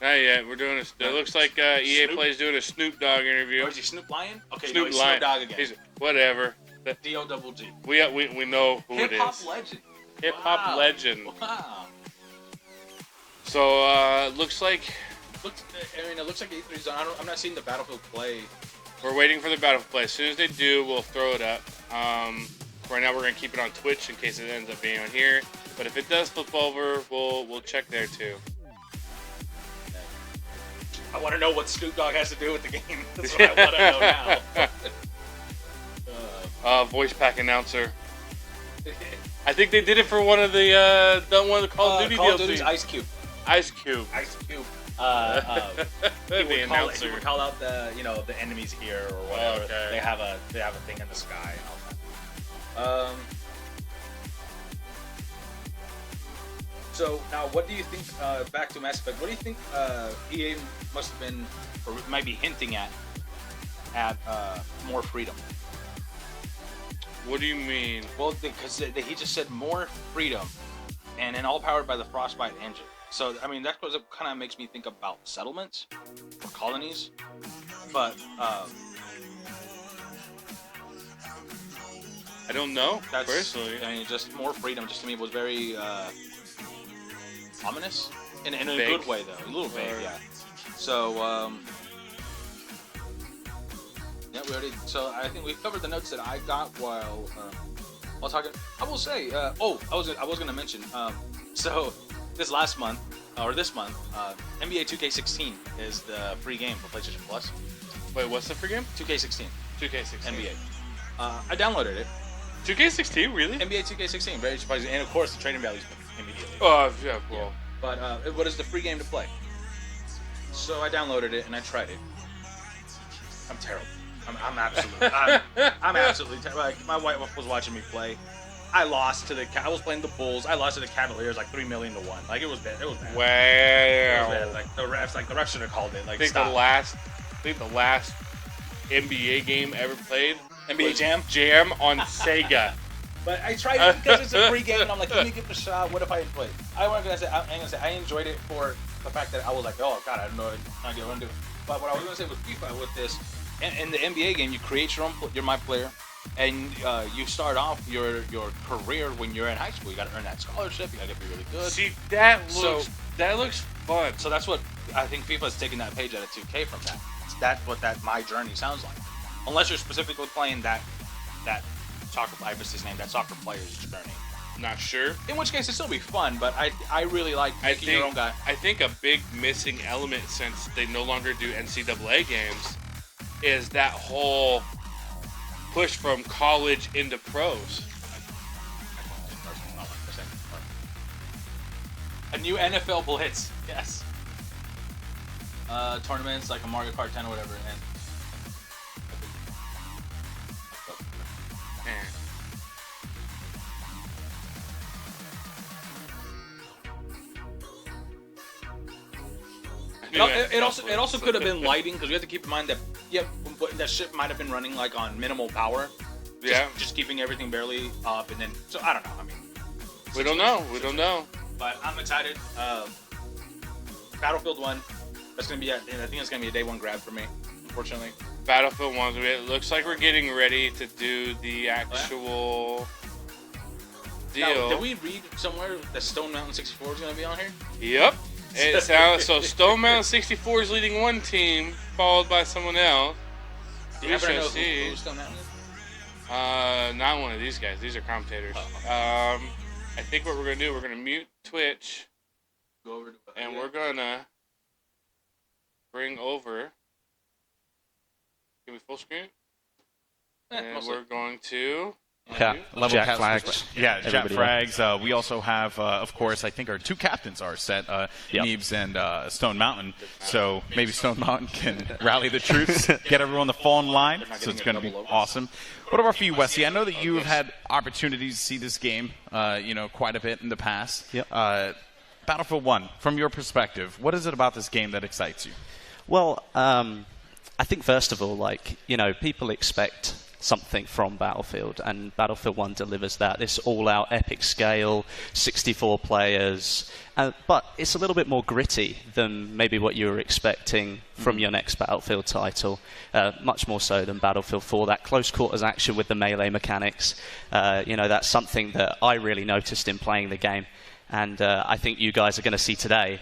Not yet. We're doing it looks like EA Play's doing a Snoop Dogg interview. Oh, is he Snoop Lion? Okay, Snoop he's Lion. Snoop Dogg again. Whatever. D-O-double-G. We know who it is. Hip-hop legend. Hip-hop legend. Wow. So, looks like... it looks like E3's on. I'm not seeing the Battlefield play. We're waiting for the Battlefield play. As soon as they do, we'll throw it up. Right now, we're going to keep it on Twitch in case it ends up being on here. But if it does flip over, we'll check there, too. I want to know what Snoop Dogg has to do with the game. That's what I want to know now. Voice pack announcer. I think they did it for one of the Call of Duty Call of DLCs. Duty's Ice Cube. Ice Cube. Ice Cube. He would call out the the enemies here or whatever. Okay. They have a thing in the sky and all that. So now, what do you think? Back to Mass Effect. What do you think EA must have been, or might be hinting at more freedom? What do you mean? Well, because he just said more freedom, and then all powered by the Frostbite engine. So I mean, that kind of makes me think about settlements or colonies, but I don't know. That's, personally. I mean, just more freedom. Just to me was very ominous in a Vague. good way, though. A little vague, yeah. So yeah, we already. So I think we've covered the notes that I got while talking. I will say. I was going to mention. So this month, NBA 2K16 is the free game for PlayStation Plus. Wait, what's the free game? 2K16. 2K16. NBA. I downloaded it. 2K16, really? NBA 2K16, very surprising, and of course the trading value's immediately. Oh, yeah, cool. Yeah. But what is the free game to play? So I downloaded it and I tried it. I'm terrible. I'm absolutely. I'm absolutely terrible. Like, my wife was watching me play. I lost to I was playing the Bulls. I lost to the Cavaliers like 3 million to 1. Like it was bad. It was bad. Wow. It was bad. Like the refs should have called it. Like I think the last NBA game ever played. NBA Jam? Jam on Sega. But I tried it because it's a free game, and I'm like, let me give it a shot. What if I enjoyed it? I'm gonna say I enjoyed it for the fact that I was like, oh god, I have no idea what I'm doing. But what I was gonna say with FIFA, with this, in the NBA game, you create your own, you're my player, and you start off your career when you're in high school. You gotta earn that scholarship. You gotta be really good. See, that looks fun. So that's what I think FIFA is taking that page out of 2K from that. That's what my journey sounds like. Unless you're specifically playing that soccer, I missed his name, that soccer player's journey. Not sure. In which case, it'd still be fun, but I really like making your own guy. I think a big missing element, since they no longer do NCAA games, is that whole push from college into pros. A new NFL Blitz, yes. Tournaments like a Mario Kart 10 or whatever, and it also could have been lighting, because you have to keep in mind that that ship might have been running like on minimal power. Just keeping everything barely up, and then so I don't know. I mean, we don't know. But I'm excited. Battlefield 1. That's gonna be. I think it's gonna be a day one grab for me. Unfortunately. Battlefield 1. It looks like we're getting ready to do the actual deal. Now, did we read somewhere that Stone Mountain 64 is gonna be on here? Yep. It sounds so. Stone Mountain 64 is leading one team, followed by someone else. Do you happen to know who Stone Mountain is? Not one of these guys. These are commentators. Oh, okay. I think what we're gonna do, we're gonna mute Twitch, go over to, and we're gonna bring over. Give me full screen. And mostly. we're going to. Level Jet flags. flags. Yeah, Jet Everybody flags. We also have, of course, I think our two captains are set, Neebs and Stone Mountain. So maybe Stone Mountain can rally the troops, get everyone to fall in line. So it's going to be awesome. What about for you, Wesley? I know that you've had opportunities to see this game, quite a bit in the past. Yep. Battlefield 1, from your perspective, what is it about this game that excites you? Well, I think first of all, people expect something from Battlefield, and Battlefield 1 delivers that. This all-out epic scale, 64 players, but it's a little bit more gritty than maybe what you were expecting from your next Battlefield title, much more so than Battlefield 4. That close quarters action with the melee mechanics, that's something that I really noticed in playing the game, and I think you guys are going to see today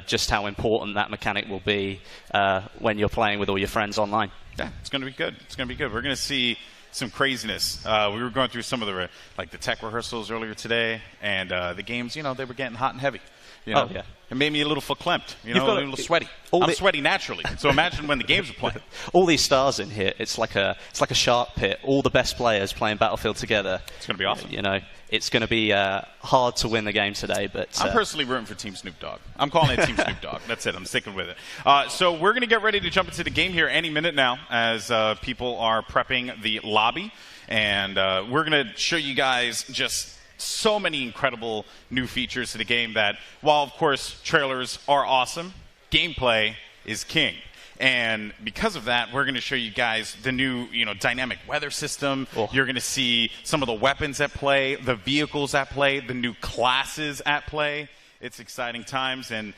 just how important that mechanic will be when you're playing with all your friends online. Yeah, it's going to be good. It's going to be good. We're going to see some craziness. We were going through some of the the tech rehearsals earlier today, and the games, they were getting hot and heavy. Oh, yeah. It made me a little verklempt, a little sweaty. I'm sweaty naturally, so imagine when the games are playing. All these stars in here, it's like a shark pit. All the best players playing Battlefield together. It's going to be awesome. it's going to be hard to win the game today. But I'm personally rooting for Team Snoop Dogg. I'm calling it Team Snoop Dogg. That's it. I'm sticking with it. So we're going to get ready to jump into the game here any minute now as people are prepping the lobby. And we're going to show you guys just so many incredible new features to the game that, while, of course, trailers are awesome, gameplay is king. And because of that, we're going to show you guys the new, dynamic weather system. You're going to see some of the weapons at play, the vehicles at play, the new classes at play. It's exciting times, and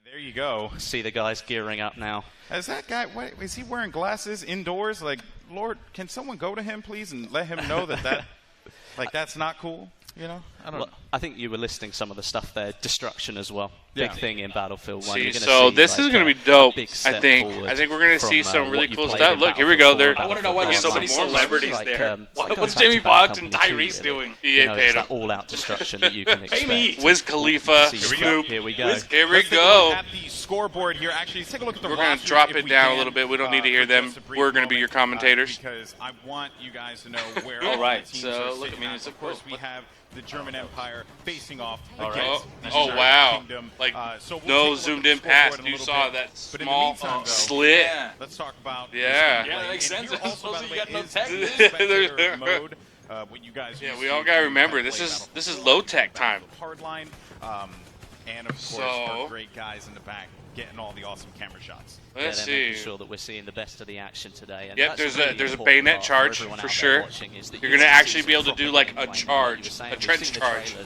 there you go. See the guys gearing up now. Is that guy, is he wearing glasses indoors? Like, Lord, can someone go to him, please, and let him know that that's not cool? I don't know. I think you were listing some of the stuff there. Destruction as well. Big thing in Battlefield 1. So this is going to be dope, I think. I think we're going to see some really cool stuff. Look, here we go. I want to know why there's so many celebrities there. What's Jamie Foxx and Tyrese doing? EA paid him. All-out destruction that you can expect. Pay me. Wiz Khalifa, Snoop. Here we go. Here we go. At the scoreboard here, actually, take a look at the We're going to drop it down a little bit. We don't need to hear them. We're going to be your commentators. Because I want you guys to know where all right, the teams so are look, sitting at. Of course, we have the German Empire facing off against the oh United wow! Kingdom. Like so we'll no zoomed in pass. You saw that small slit. Yeah. Let's talk about yeah. Yeah, that makes sense. Also, you got no tech. mode. What you guys yeah, we all gotta remember this is low tech time. Hardline, and of course our great guys in the back getting all the awesome camera shots. Let's see. Making sure that we're seeing the best of the action today. And yep, there's a bayonet charge for sure. You're gonna actually be able to do like a charge, a trench charge.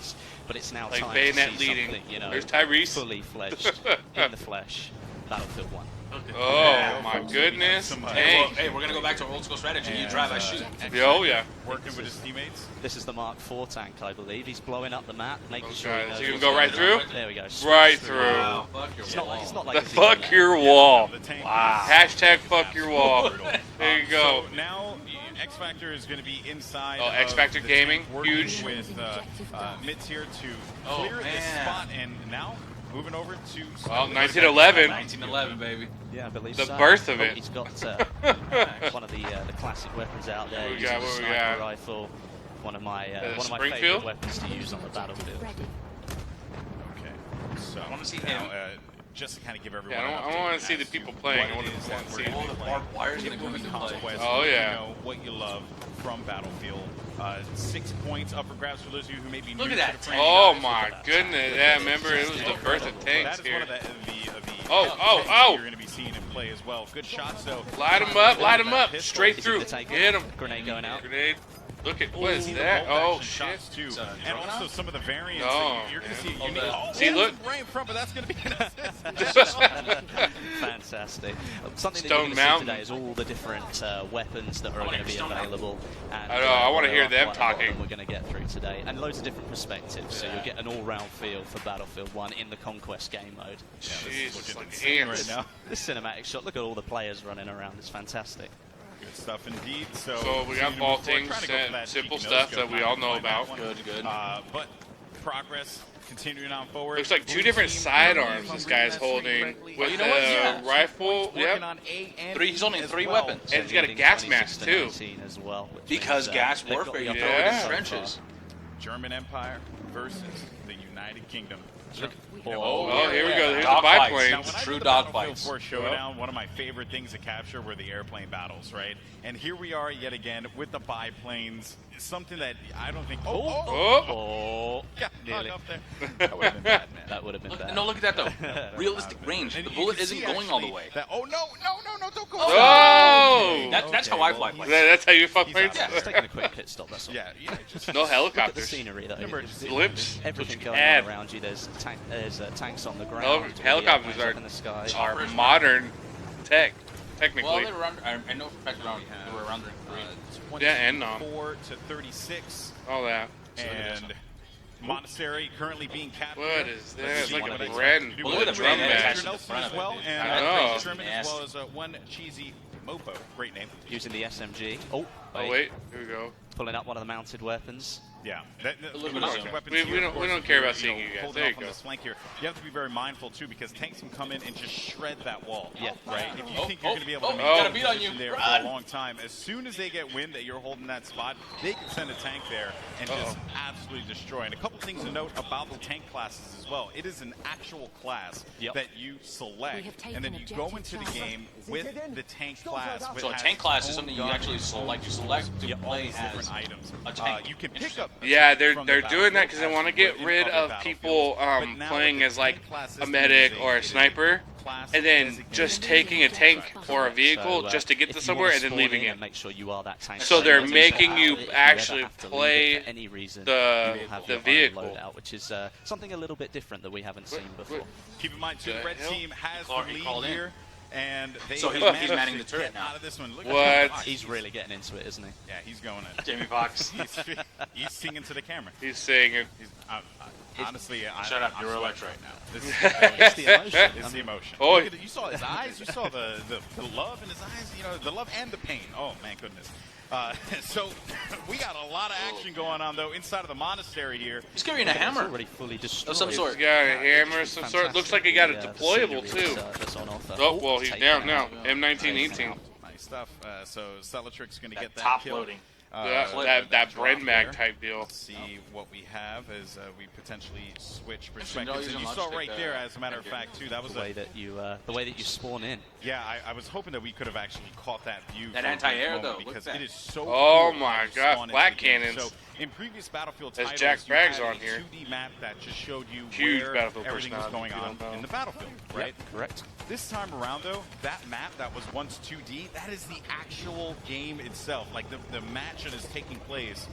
But it's now like time bayonet to see leading. There's Tyrese. Fully fledged in the flesh. Battlefield 1. Oh my goodness! Hey, we're gonna go back to our old school strategy. You drive, I shoot. Oh yeah. Working with his teammates. This is the Mark IV tank, I believe. He's blowing up the map, making sure. Is he gonna go right through? There we go. Right through. Wow. It's not like fuck your wall. Wow. Hashtag fuck your wall. There you go. So now X Factor is going to be inside. Oh, X Factor Gaming, huge. With Mitz here to clear this spot, and now. Moving over to 1911. 1911, baby. Yeah, I believe the so. birth of it. He's got one of the classic weapons out there. What we got? What we got? Rifle. One of my favorite weapons to use on the battlefield. Okay. So I want to see him. Just to kind of give everyone. Yeah, I don't want to see the people playing. I want to see all the barbed wires that come into play. Oh yeah. You know what you love from Battlefield. 6 points up for grabs for those of you who may be new to the franchise. Oh my goodness! Yeah, remember it was the birth of tanks here. That is one of the oh! You're going to be seeing in play as well. Good shot. So light him up, straight through. Get him. Grenade going out. Grenade. Look at what is that? Oh shit! Too. And also some of the variants. You're going to see. See, look. Right in front, but that's going to be an assist. Fantastic. Something that you're going to see today is all the different weapons that are going to be available. And, I know. I want to hear them talking. We're going to get through today, and loads of different perspectives. So you'll get an all-round feel for Battlefield 1 in the Conquest game mode. Jeez, like right now. This cinematic shot. Look at all the players running around. It's fantastic. Good stuff indeed. So we got vaulting, simple stuff that we all know about. Good. But progress continuing on forward. Looks like two different sidearms this guy's holding with the rifle. Yep. He's only 3 weapons. And he's got a gas mask too. As well, because gas warfare, you throw it in trenches. German Empire versus the United Kingdom. Oh, here we go. Here's the biplanes. True dogfights. Before showdown, one of my favorite things to capture were the airplane battles, right? And here we are yet again with the biplanes. Something that I don't think. Yeah, nearly. up there. That would have been bad, man. That would have been bad. No, look at that though. Realistic range. The bullet isn't going all the way. No, don't go. Oh! That's how I fly planes. That's how you fly planes? Yeah, just taking a quick pit stop. That's all. Yeah. Just no helicopters. Look at the scenery though. Blips. Everything going on around you. There's tanks on the ground. Helicopters are in the sky. Are modern tech, technically. Well, they were under. I know for a fact they were around 3. Yeah, and 4 to 36. All that. And Monastery currently being captured. What is that? It's like a brand new drum match. As well, and I know. Sherman as well as one cheesy Mopo. Great name. Using the SMG. Oh wait. Here we go. Pulling up one of the mounted weapons. Yeah, A little bit mounted sooner. weapons We here, of don't course, care if about you're, seeing you guys. holding There off you on go. this flank here. You have to be very mindful too, because tanks can come in and just shred that wall. Yeah. Right. If you Oh, think you're going to be able to oh, make got a a beat on you. position there Run! for a long time, as soon as they get wind that you're holding that spot, they can send a tank there and just absolutely destroy. And a couple things to note about the tank classes as well. It is an actual class that you select, and then you go into the game with the tank class. So a tank class is something you actually select. You select to play as different items. a tank. You can pick up. Yeah, they're doing that because they want to get rid of people playing as like a medic or a sniper, and then just taking a tank or a vehicle just to get to somewhere and then leaving it. Make sure you are that tank. So they're making you If actually ever have to leave play it for any reason, the you will have the your own vehicle. loadout, which is something a little bit different that we haven't seen before. Keep in mind too, the red team has He the called lead in. here. And they So he's managed manning to the turret get now. out of this one. Look What? at that. He's really getting into it, isn't he? Yeah, he's going in. Jamie Foxx. He's singing to the camera. He's saying it. Honestly, Shut up, you're I'm electric. right now. This It's the emotion. It's the emotion. Oh, Look at it. You saw his eyes. You saw the love in his eyes. You know, the love and the pain. Oh, man, goodness. So we got a lot of action going on, though, inside of the monastery here. He's carrying a hammer. Already fully destroyed. Of some sort. He's got a hammer of some sort. Looks like he got it deployable too. That's on offer. Oh, well, he's taken down out. now. M1918. Nice stuff. So Celatrix's going to get that top kill. loading. That drop Bren Mag there. type deal. Let's see what we have as we potentially switch Actually, no, perspectives. he's And you on saw logistics right there, as a matter of fact, too. That was The way that you spawn in. Yeah, I was hoping that we could have actually caught that view. That for a brief anti-air, moment, though, look because at it that. is so. Oh cool my how you God, spawn into flat the game. cannons. So in previous Battlefield There's titles, Jack you Braggs had on a here. 2D map that just showed you Huge where Battlefield everything was going personality, on if you don't know. in the battlefield, right? Yep, correct. This time around, though, that map that was once 2D, that is the actual game itself. Like the match that is taking place.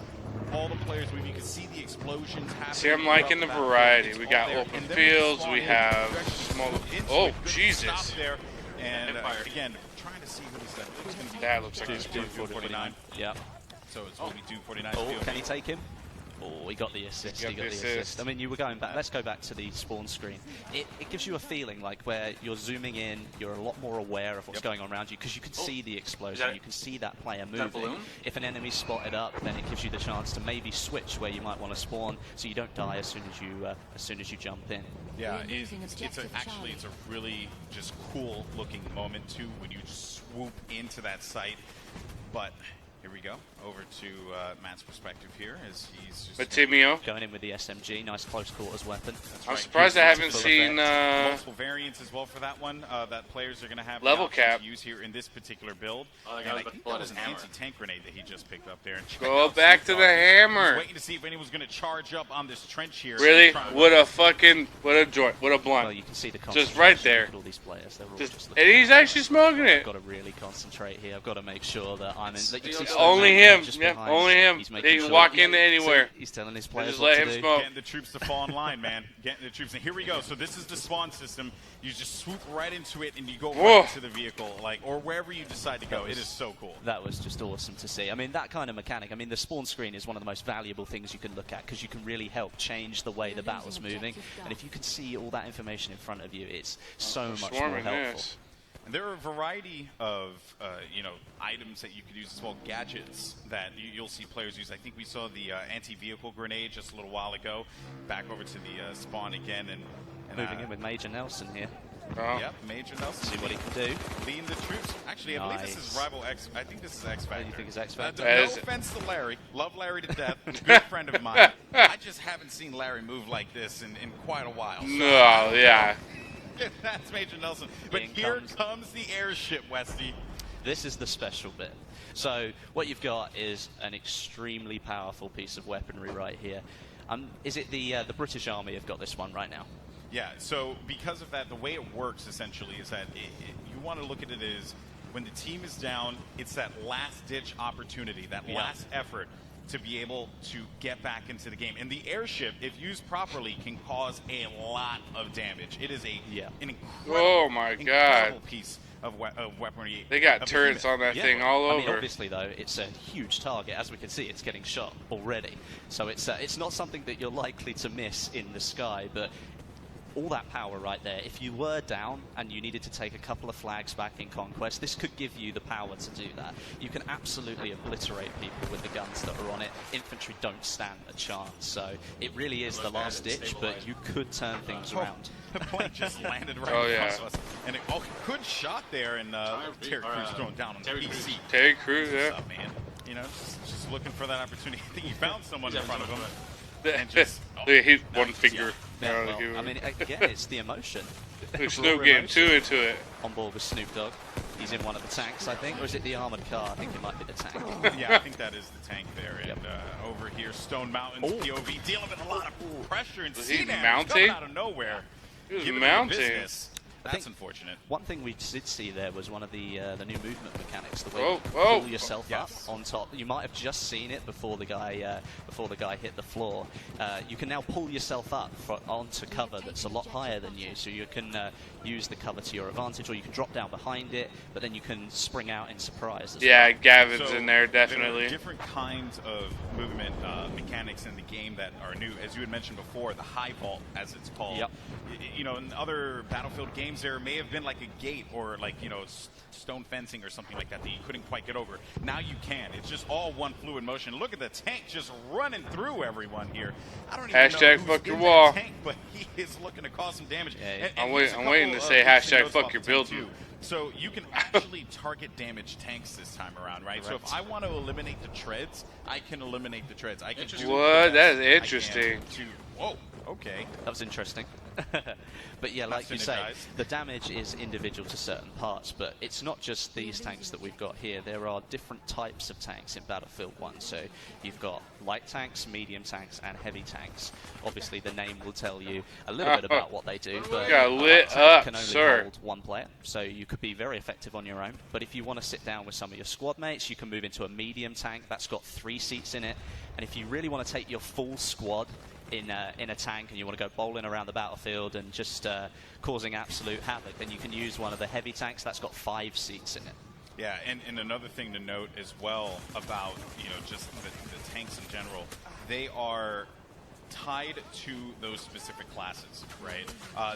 All the players, you can see the explosions happening. See, I'm liking the throughout variety. It's We all got there. open And then fields. spawn We in, have you actually small. move into Oh, it. Good Jesus. Stop there. And Empire. again, trying to see what is that. It's going to be That looks like it's it's 249. Yeah. So it's going to be 249. Oh, can he take him? Oh, he got the assist. He got the assist. I mean, you were going back. Let's go back to the spawn screen. It gives you a feeling like where you're zooming in, you're a lot more aware of what's going on around you because you can see the explosion, you can see that player that a moving. balloon? If an enemy's spotted up, then it gives you the chance to maybe switch where you might want to spawn, so you don't die as soon as you jump in. Yeah, it's a really just cool looking moment too when you just swoop into that site. But here we go, over to Matt's perspective here as he's just Batimio. Going in with the SMG, nice close quarters weapon. That's I'm right. surprised I Here's haven't full seen effect. Multiple variants as well for that one that players are going to have the Level option cap. to use here in this particular build. Oh, And that I was think about that to was an pull out his anti-tank grenade that he just picked up there. And check Go out back to Snoop the Dogg. hammer. He's waiting to see if anyone was going to charge up on this trench here. Really? Trying to- What a joint. What a Well, blunt. you can see the Just right concentration. there. Look at all these players. They're all just And he's actually smoking it. I've got to really concentrate here. I've got to make sure that I'm in. That you see Only Snowman him. just Yeah, behind. only him. He's They making can sure walk that- into anywhere. He's telling his players Just what let to him do. smoke. Getting the troops to fall in line, man. Getting the troops. And here we go. So this is the spawn system. You just swoop right into it and you go Whoa. right into the vehicle, like or wherever you decide to go. It is so cool. That was just awesome to see. I mean, that kind of mechanic. I mean, the spawn screen is one of the most valuable things you can look at because you can really help change the way the battle's moving. And if you can see all that information in front of you, it's so much more Swarming helpful. this. And there are a variety of items that you could use as well, gadgets that you'll see players use. I think we saw the anti-vehicle grenade just a little while ago. Back over to the spawn again and Moving in with Major Nelson here. Oh. Yep, Major Nelson. See what he can do. Leading the troops. Actually, I believe this is Nice. Rival X. I think this is X Factor. You think it's X Factor? No offense to Larry. Love Larry to death. Good friend of mine. I just haven't seen Larry move like this in quite a while. So No, yeah. That's Major Nelson. But In here comes- comes the airship, Westy. This is the special bit. So what you've got is an extremely powerful piece of weaponry right here. Is it the British Army have got this one right now? Yeah, so because of that, the way it works essentially is that you want to look at it as when the team is down, it's that last-ditch opportunity, that last effort to be able to get back into the game. And the airship, if used properly, can cause a lot of damage. It is an incredible, Oh my incredible God. piece of weaponry. They got of turrets behemoth. on that thing all I mean, over. obviously, though, it's a huge target. As we can see, it's getting shot already. So it's not something that you're likely to miss in the sky, but all that power right there. If you were down and you needed to take a couple of flags back in Conquest, this could give you the power to do that. You can absolutely obliterate people with the guns that are on it. Infantry don't stand a chance, so it really is the last ditch, but you could turn things around. The plane just landed right across us. And good shot there, and Terry Crews thrown down on the PC. Terry Crews, yeah. What's up, man? You know, just looking for that opportunity. I think he found someone in front of him. And just, he's one finger. Yeah, well, I mean, again, it's the emotion. Snoop getting too into it. On board with Snoop Dogg. He's in one of the tanks, I think, or is it the armored car? I think it might be the tank. Yeah, I think that is the tank there. And over here, Stone Mountain's POV dealing with a lot of pressure. And Was he CNAM mounting? coming out of nowhere. He was Giving mounting. them business. That's unfortunate. One thing we did see there was one of the new movement mechanics, the way Whoa, you whoa. pull yourself up on top. You might have just seen it before the guy hit the floor. You can now pull yourself up onto cover that's a lot higher than you, so you can use the cover to your advantage, or you can drop down behind it, but then you can spring out in surprise. Yeah, well. Gavin's So in there, There definitely. are different kinds of movement mechanics in the game that are new. As you had mentioned before, the high vault, as it's called. Yep. You know, in other Battlefield games, there may have been like a gate or like, you know, stone fencing or something like that that you couldn't quite get over. Now you can. It's just all one fluid motion. Look at the tank just running through everyone here. I don't even know Hashtag who's fuck your in wall. that tank, but he is looking to cause some damage. Yeah, And I'm here's a waiting to couple say of hashtag notes fuck off your the tank, building. too. So you can actually target damage tanks this time around, right? So if I want to eliminate the treads, I can eliminate the treads. I can do What? the That is best I can interesting. Whoa, okay. That was interesting. But yeah, like you say, the damage is individual to certain parts, but it's not just these tanks that we've got here. There are different types of tanks in Battlefield 1. So you've got light tanks, medium tanks, and heavy tanks. Obviously, the name will tell you a little bit about what they do, but got a lit light tank up, can only sir. hold one player, so you could be very effective on your own. But if you want to sit down with some of your squad mates, you can move into a medium tank. That's got 3 seats in it. And if you really want to take your full squad in a tank and you want to go bowling around the battlefield and just causing absolute havoc, then you can use one of the heavy tanks. That's got 5 seats in it. Yeah, and another thing to note as well about, you know, just the tanks in general, they are tied to those specific classes, right?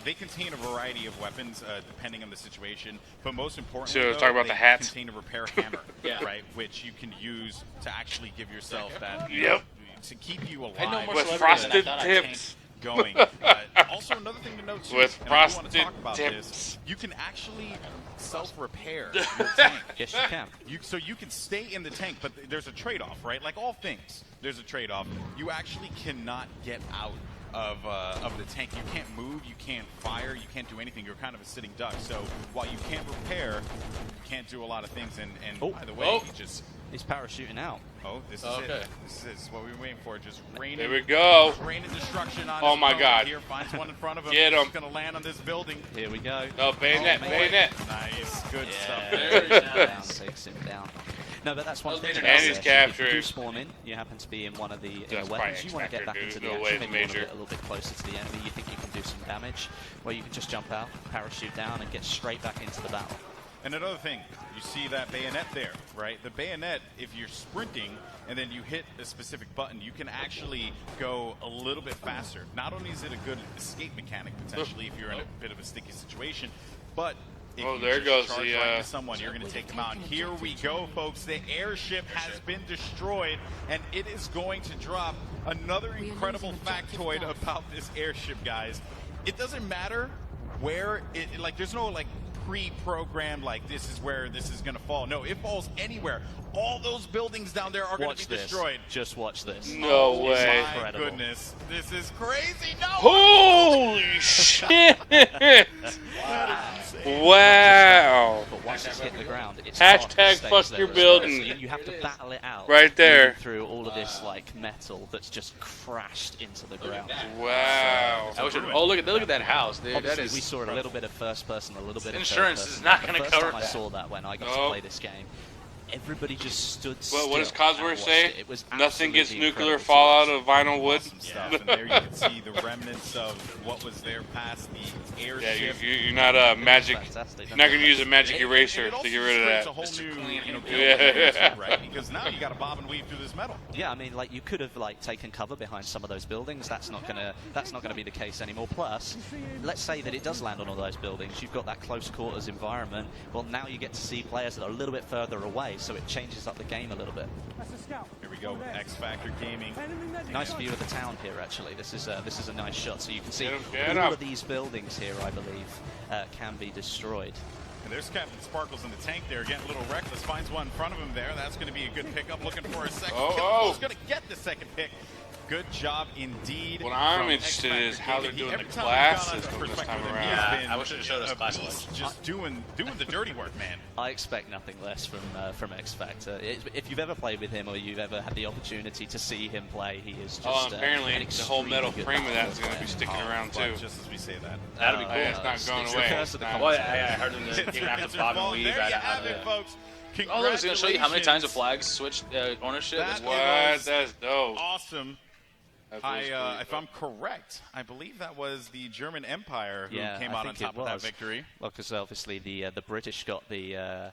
They contain a variety of weapons depending on the situation, but most importantly, So, talk about they the hats. contain a repair hammer, right, which you can use to actually give yourself that, you Yep. know, to keep you alive. With frosted tips. Going. Also, another thing to note too, With and I do want to frosted talk about tips. this, you can actually self-repair your tank. Yes, you can. So you can stay in the tank, but there's a trade-off, right? Like all things, there's a trade-off. You actually cannot get out of the tank. You can't move, you can't fire, you can't do anything. You're kind of a sitting duck. So while you can't repair, you can't do a lot of things. And by the way, he's parachuting out. Oh, this is it. This is what we were waiting for. Just raining. There we go. Raining destruction on Oh his my drone God. Here, finds one in front of him. Get him. He's going to land on this building. Here we go. No, bayonet, bayonet. Nice. Good stuff. Down, takes him down. No, but that's one thing. And about he's this. If captured. you spawn in, you happen to be in one of the That's weapons, probably you want to get back X-Factor, into dude. the No way action, it's maybe you want to major. get a little bit closer to the enemy, you think you can do some damage, well, you can just jump out, parachute down, and get straight back into the battle. And another thing, you see that bayonet there, right? The bayonet, if you're sprinting and then you hit a specific button, you can actually go a little bit faster. Not only is it a good escape mechanic, potentially, if you're in a bit of a sticky situation, but if you there just goes charge the, right into someone, you're going to take them out. And here we go, folks. The airship has been destroyed, and it is going to drop another incredible factoid about this airship, guys. It doesn't matter where it, like, there's no, like, pre-programmed, like, this is where this is going to fall. No, it falls anywhere. All those buildings down there are going to be destroyed. Just watch this. No way. My Incredible. goodness. This is crazy. No. Holy shit! Wow. But once it's hit the ground, it's Hashtag stays fuck there your as well. building. So you have to battle it out. Right there. moving through all of this like metal that's just crashed into the ground. Wow. I wish it, oh, look at that house, dude. Obviously, That is we saw a little bit of first person, a little bit of Insurance third is person. not The gonna first cover time I that. saw that when I got to No. play this game. everybody just stood still. Well, what does and Cosworth watched say? It was Nothing gets absolutely nuclear incredible to fallout watch. of vinyl wood. Awesome stuff. And there you can see the remnants of what was there past the airship. Yeah, you're not a magic. Fantastic. You're not going to use a magic eraser And it to get rid of also that. creates a whole new, you know, Yeah. right? Because now you got to bob and weave through this metal. Yeah, I mean, like you could have like taken cover behind some of those buildings. That's not gonna be the case anymore. Plus, let's say that it does land on all those buildings. You've got that close quarters environment. Well, now you get to see players that are a little bit further away, so it changes up the game a little bit. Here we go with X Factor Gaming. Nice view of the town here, actually. This is a nice shot, so you can see Get all him. of these buildings here, I believe, can be destroyed. And there's Captain Sparkles in the tank there, getting a little reckless. Finds one in front of him there. That's going to be a good pickup. Looking for a second kill. Who's going to get the second pick? Good job indeed. What I'm from interested in is how they're doing Every the time we've gone on classes his from this perspective time with him, around. he's been I wish it showed us a class beast, list. just doing the dirty work, man. I expect nothing less from X Factor. If you've ever played with him or you've ever had the opportunity to see him play, he is just apparently an the whole metal extremely good frame of that basketball is going to be player. sticking around too. Just as we say that. That'd be cool. Yeah, it's not going It's away. the curse of the Well, I heard him you're gonna have to bob and weave. There you have it, folks. Oh, look, it's gonna show you how many times the flags switched ownership. That What? That's dope. Awesome. That was pretty If I'm correct, I believe that was the German Empire who came I out on think top it of that was. victory. Well, because obviously the British got the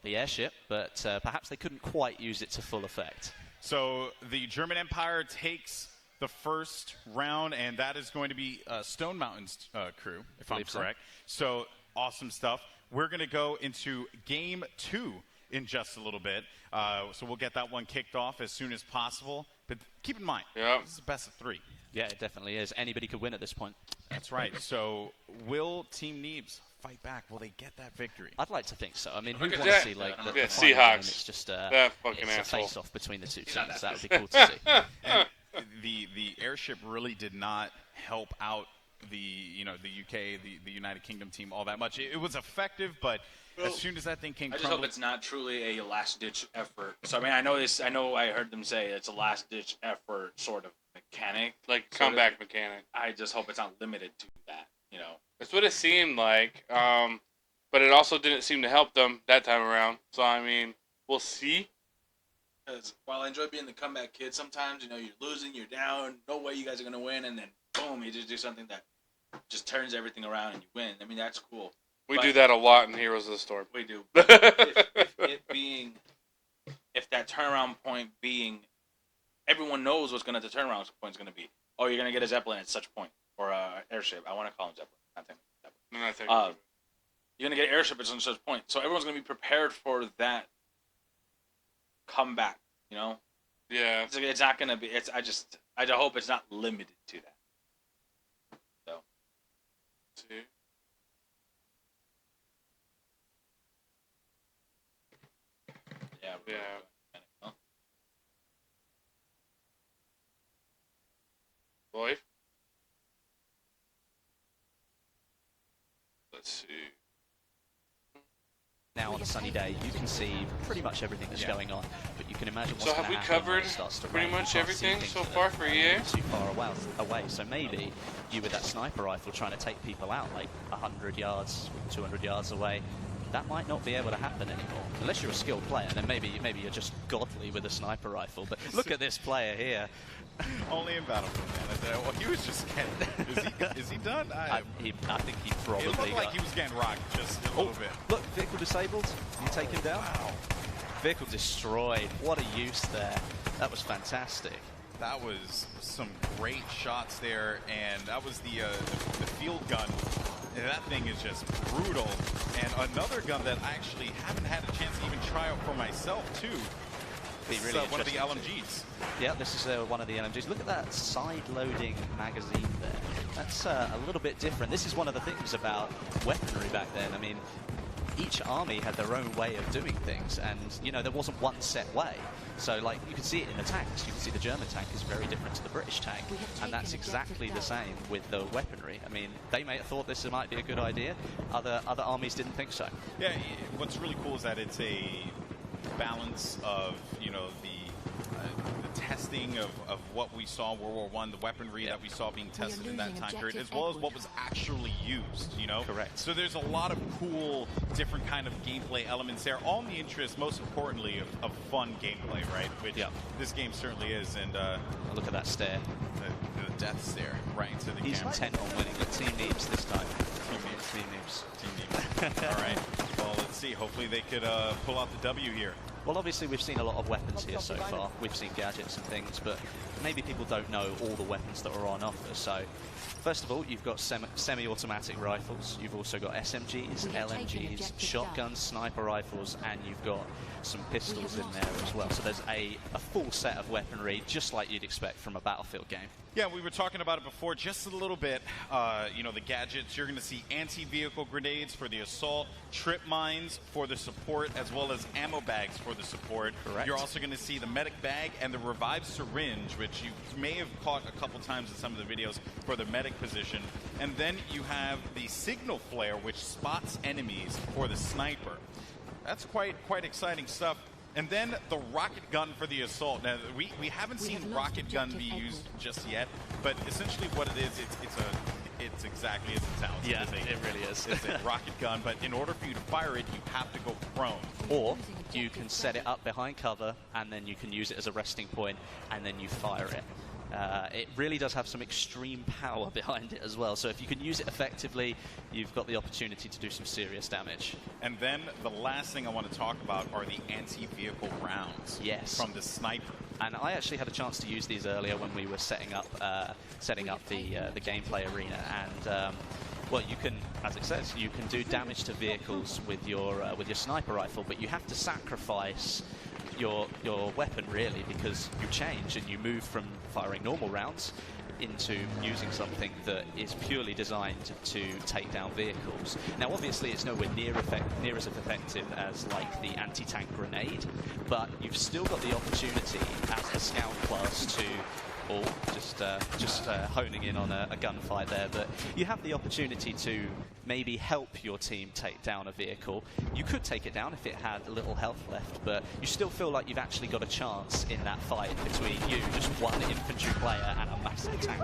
airship, but perhaps they couldn't quite use it to full effect. So the German Empire takes the first round, and that is going to be Stone Mountain's crew, if I'm Believe so. correct. So awesome stuff. We're going to go into game 2 in just a little bit. So we'll get that one kicked off as soon as possible. But keep in mind, this is the best of 3. Yeah, it definitely is. Anybody could win at this point. That's right. So will Team Neebs fight back? Will they get that victory? I'd like to think so. I mean, who Look at wants to that. see like the Yeah, final Seahawks. game? It's just That fucking it's asshole. a face-off between the two teams. That would be cool to see. And the airship really did not help out the UK, the United Kingdom team all that much. It was effective, but as soon as that thing came I just hope crumbling, it's not truly a last-ditch effort. So I mean, I know I heard them say it's a last-ditch effort sort of mechanic, Like comeback mechanic. I just hope it's not limited to that. That's what it seemed like. But it also didn't seem to help them that time around. So I mean, we'll see. Because while I enjoy being the comeback kid, sometimes you're losing, you're down, no way you guys are gonna win, and then boom, you just do something that just turns everything around and you win. I mean, that's cool. We do that a lot in Heroes of the Storm. We do. But if that turnaround point being, everyone knows what's the turnaround point is going to be. Oh, you're going to get a Zeppelin at such point, or a airship. I want to call him Zeppelin. Not Zeppelin. You're going to get an airship at such point. So everyone's going to be prepared for that comeback, Yeah. It's not going to be, I hope it's not limited to that. So. See? Yeah. Boy. Let's see. Now on a sunny day, you can see pretty much everything that's going on, but you can imagine what's So have gonna we happen when covered it starts to pretty rain. You much can't see everything things so that far are for EA? too far away. So maybe you with that sniper rifle trying to take people out like 100 yards, 200 yards away, that might not be able to happen anymore. Unless you're a skilled player, then maybe you're just godly with a sniper rifle. But look at this player here. only in Battlefield, man. Well, he was just getting. Is he done? I think he probably. It looked like he was getting rocked just a little bit. Look, vehicle disabled. You take him down. Wow. Vehicle destroyed. What a use there. That was fantastic. That was some great shots there, and that was the field gun. And that thing is just brutal. And another gun that I actually haven't had a chance to even try out for myself, too. This is one of the LMGs. Yeah, this is one of the LMGs. Look at that side-loading magazine there. That's a little bit different. This is one of the things about weaponry back then. I mean, each army had their own way of doing things, and there wasn't one set way. So, like, you can see it in the tanks. You can see the German tank is very different to the British tank, and that's exactly the same with the weaponry. I mean, they may have thought this might be a good idea. Other armies didn't think so. Yeah, what's really cool is that it's a balance of, testing of what we saw in World War I, the weaponry that we saw being tested in that time period, as well as what was actually used, you know? Correct. So there's a lot of cool, different kind of gameplay elements there, all in the interest, most importantly, of fun gameplay, right? Which this game certainly is, and look at that stare. The death stare right into the He's camera. intent on winning the Team Neebs this time. Team Neebs. Team Neebs. Team Neebs. All right. Well, let's see. Hopefully they could pull out the W here. Well, obviously we've seen a lot of weapons here so far. We've seen gadgets and things, but maybe people don't know all the weapons that are on offer. So, first of all, you've got semi-automatic rifles. You've also got SMGs, LMGs, shotguns, sniper rifles, and you've got some pistols in there as well. So there's a full set of weaponry, just like you'd expect from a Battlefield game. Yeah, we were talking about it before just a little bit. You know, the gadgets, you're going to see anti-vehicle grenades for the assault, trip mines for the support, as well as ammo bags for the support. Correct. You're also going to see the medic bag and the revived syringe, which you may have caught a couple times in some of the videos for the medic position. And then you have the signal flare, which spots enemies for the sniper. That's quite exciting stuff. And then the rocket gun for the assault. Now, we haven't seen rocket gun be used just yet, but essentially what it is, it's exactly as it sounds. Yeah, it really is. It's a rocket gun, but in order for you to fire it, you have to go prone. Or you can set it up behind cover, and then you can use it as a resting point, and then you fire it. It really does have some extreme power behind it as well. So if you can use it effectively, you've got the opportunity to do some serious damage. And then the last thing I want to talk about are the anti-vehicle rounds. Yes. From the sniper. And I actually had a chance to use these earlier when we were setting up the gameplay arena. And well, you can, as it says, you can do damage to vehicles with your sniper rifle, but you have to sacrifice your weapon really, because you change and you move from firing normal rounds into using something that is purely designed to take down vehicles. Now obviously it's nowhere near as effective as like the anti-tank grenade, but you've still got the opportunity as a scout class to just honing in on a gunfight there, but you have the opportunity to maybe help your team take down a vehicle. You could take it down if it had a little health left, but you still feel like you've actually got a chance in that fight between you, just one infantry player and a massive tank.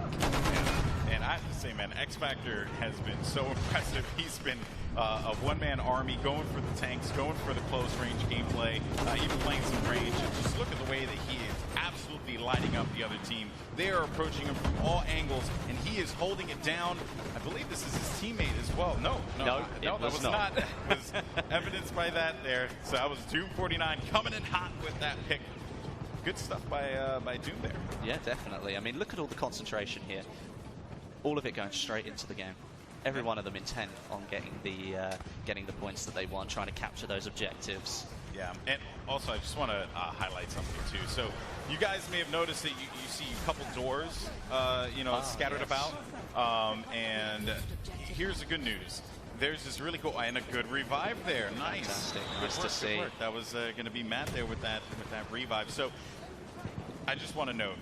And I have to say, man, X Factor has been so impressive. He's been a one-man army, going for the tanks, going for the close-range gameplay, even playing some range. And just look at the way that he is absolutely lighting up the other team. They are approaching him from all angles, and he is holding it down. I believe this is his teammate as well. No, that was not. It was evidenced by that there. So that was Doom 49 coming in hot with that pick. Good stuff by Doom there. Yeah, definitely. I mean, look at all the concentration here. All of it going straight into the game. Every one of them intent on getting the points that they want, trying to capture those objectives. Yeah, and also I just want to highlight something too. So you guys may have noticed that you see a couple doors, scattered about. And here's the good news. There's this really cool and a good revive there. Nice. Fantastic. Good Nice work, to see. good work. That was going to be Matt there with that revive. So I just want to note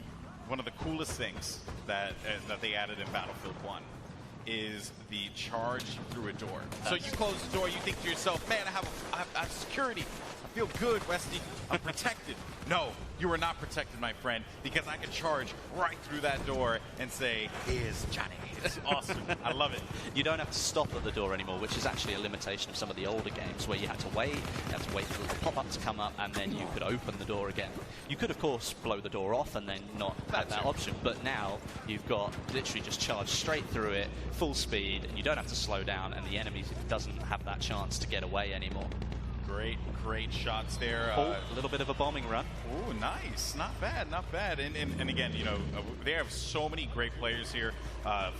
one of the coolest things that they added in Battlefield 1 is the charge through a door. So you close the door, you think to yourself, man, I have security. I feel good, Westy. I'm protected. No, you are not protected, my friend, because I can charge right through that door and say, here's Johnny. It's awesome. I love it. You don't have to stop at the door anymore, which is actually a limitation of some of the older games where you had to wait for the pop-up to come up, and then you could open the door again. You could, of course, blow the door off and then not have that option, but now you've got literally just charge straight through it, full speed, and you don't have to slow down, and the enemy doesn't have that chance to get away anymore. Great shots there. A little bit of a bombing run. Oh, nice. Not bad, not bad. And again, they have so many great players here,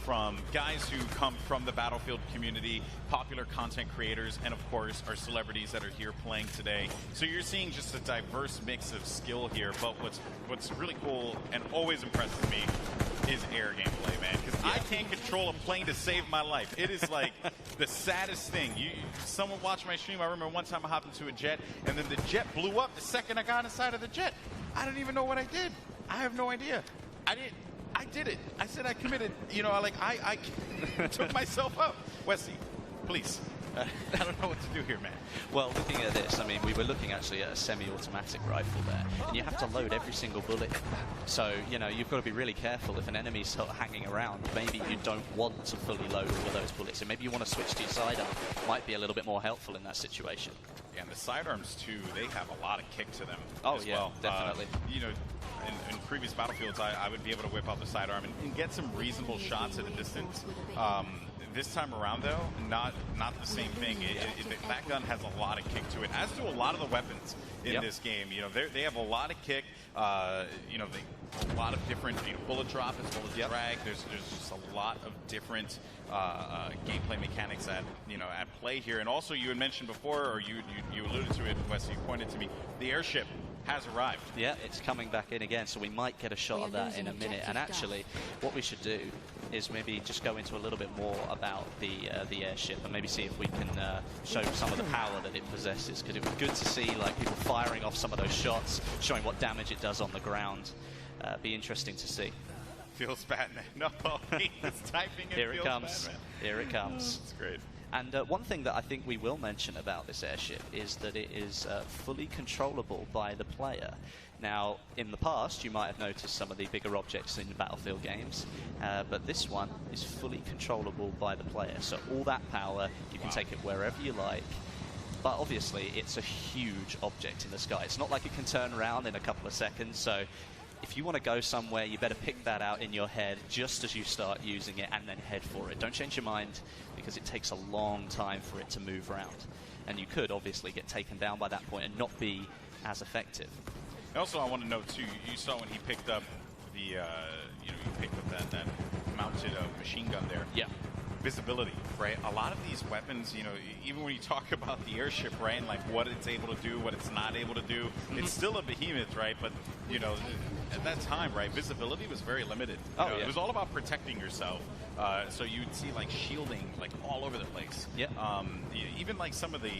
from guys who come from the Battlefield community, popular content creators, and of course our celebrities that are here playing today. So you're seeing just a diverse mix of skill here, but what's really cool and always impresses me is air gameplay, man, because I can't control a plane to save my life. It is like the saddest thing. Someone watched my stream. I remember one time I hopped into a jet, and then the jet blew up the second I got inside of the jet. I don't even know what I did. I have no idea. I did it. I said I committed. I took myself up. Wesley, please. I don't know what to do here, man. Well, looking at this, I mean, we were looking actually at a semi-automatic rifle there, and you have to load every single bullet. So, you know, you've got to be really careful. If an enemy's sort of hanging around, maybe you don't want to fully load all of those bullets, and maybe you want to switch to your sidearm. Might be a little bit more helpful in that situation. Yeah, and the sidearms, too, they have a lot of kick to them Oh, as yeah, well. definitely. You know, in previous Battlefields, I would be able to whip up the sidearm and get some reasonable shots at a distance. This time around, though, not the same thing. That gun has a lot of kick to it, as do a lot of the weapons in this game. You know, they have a lot of kick. You know, a lot of different bullet drop as well as drag. There's just a lot of different gameplay mechanics at play here. And also, you had mentioned before, or you alluded to it, Wes. You pointed to me, the airship has arrived. Yeah, it's coming back in again, so we might get a shot of that in a minute. And actually, what we should do is maybe just go into a little bit more about the airship and maybe see if we can show some of the power that it possesses, because it was good to see like people firing off some of those shots, showing what damage it does on the ground. Be interesting to see. Feels bad, man. No, he's typing. Here it comes. Bad, man. Here it comes. It's great. And one thing that I think we will mention about this airship is that it is fully controllable by the player. Now, in the past, you might have noticed some of the bigger objects in Battlefield games, but this one is fully controllable by the player. So all that power, you can take it wherever you like. But obviously, it's a huge object in the sky. It's not like it can turn around in a couple of seconds. So if you want to go somewhere, you better pick that out in your head just as you start using it and then head for it. Don't change your mind, because it takes a long time for it to move around. And you could obviously get taken down by that point and not be as effective. Also, I want to note too, you saw when he picked up the, you picked up that mounted machine gun there. Yeah. Visibility, right? A lot of these weapons, even when you talk about the airship, right, and like what it's able to do, what it's not able to do, it's still a behemoth, right? But, at that time, right, visibility was very limited. Yeah. It was all about protecting yourself. So you'd see like shielding like all over the place. Yeah. Even like some of the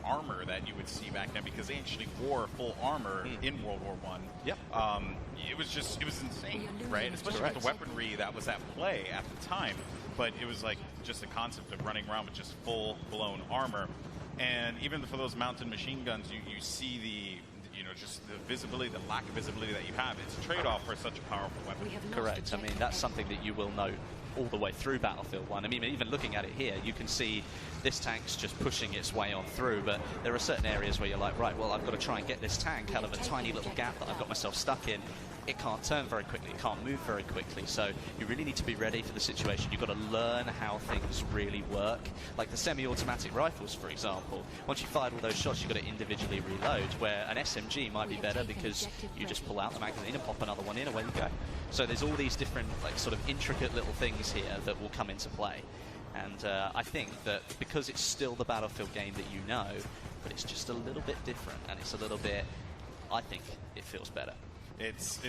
armor that you would see back then, because they actually wore full armor in World War I. Yep. It was insane, right? Especially with the weaponry that was at play at the time. But it was like just the concept of running around with just full-blown armor. And even for those mounted machine guns, you see the, just the visibility, the lack of visibility that you have. It's a trade-off for such a powerful weapon. Correct. I mean, that's something that you will know all the way through Battlefield 1. I mean, even looking at it here, you can see this tank's just pushing its way on through, but there are certain areas where you're like, right, well, I've got to try and get this tank out of a tiny little gap that I've got myself stuck in. It can't turn very quickly, it can't move very quickly, so you really need to be ready for the situation. You've got to learn how things really work. Like the semi-automatic rifles, for example, once you fired all those shots, you've got to individually reload, where an SMG might be better because you just pull out the magazine and pop another one in, away you go. So there's all these different, like, sort of intricate little things here that will come into play. And I think that because it's still the Battlefield game that you know, but it's just a little bit different, and it's a little bit, I think it feels better. It's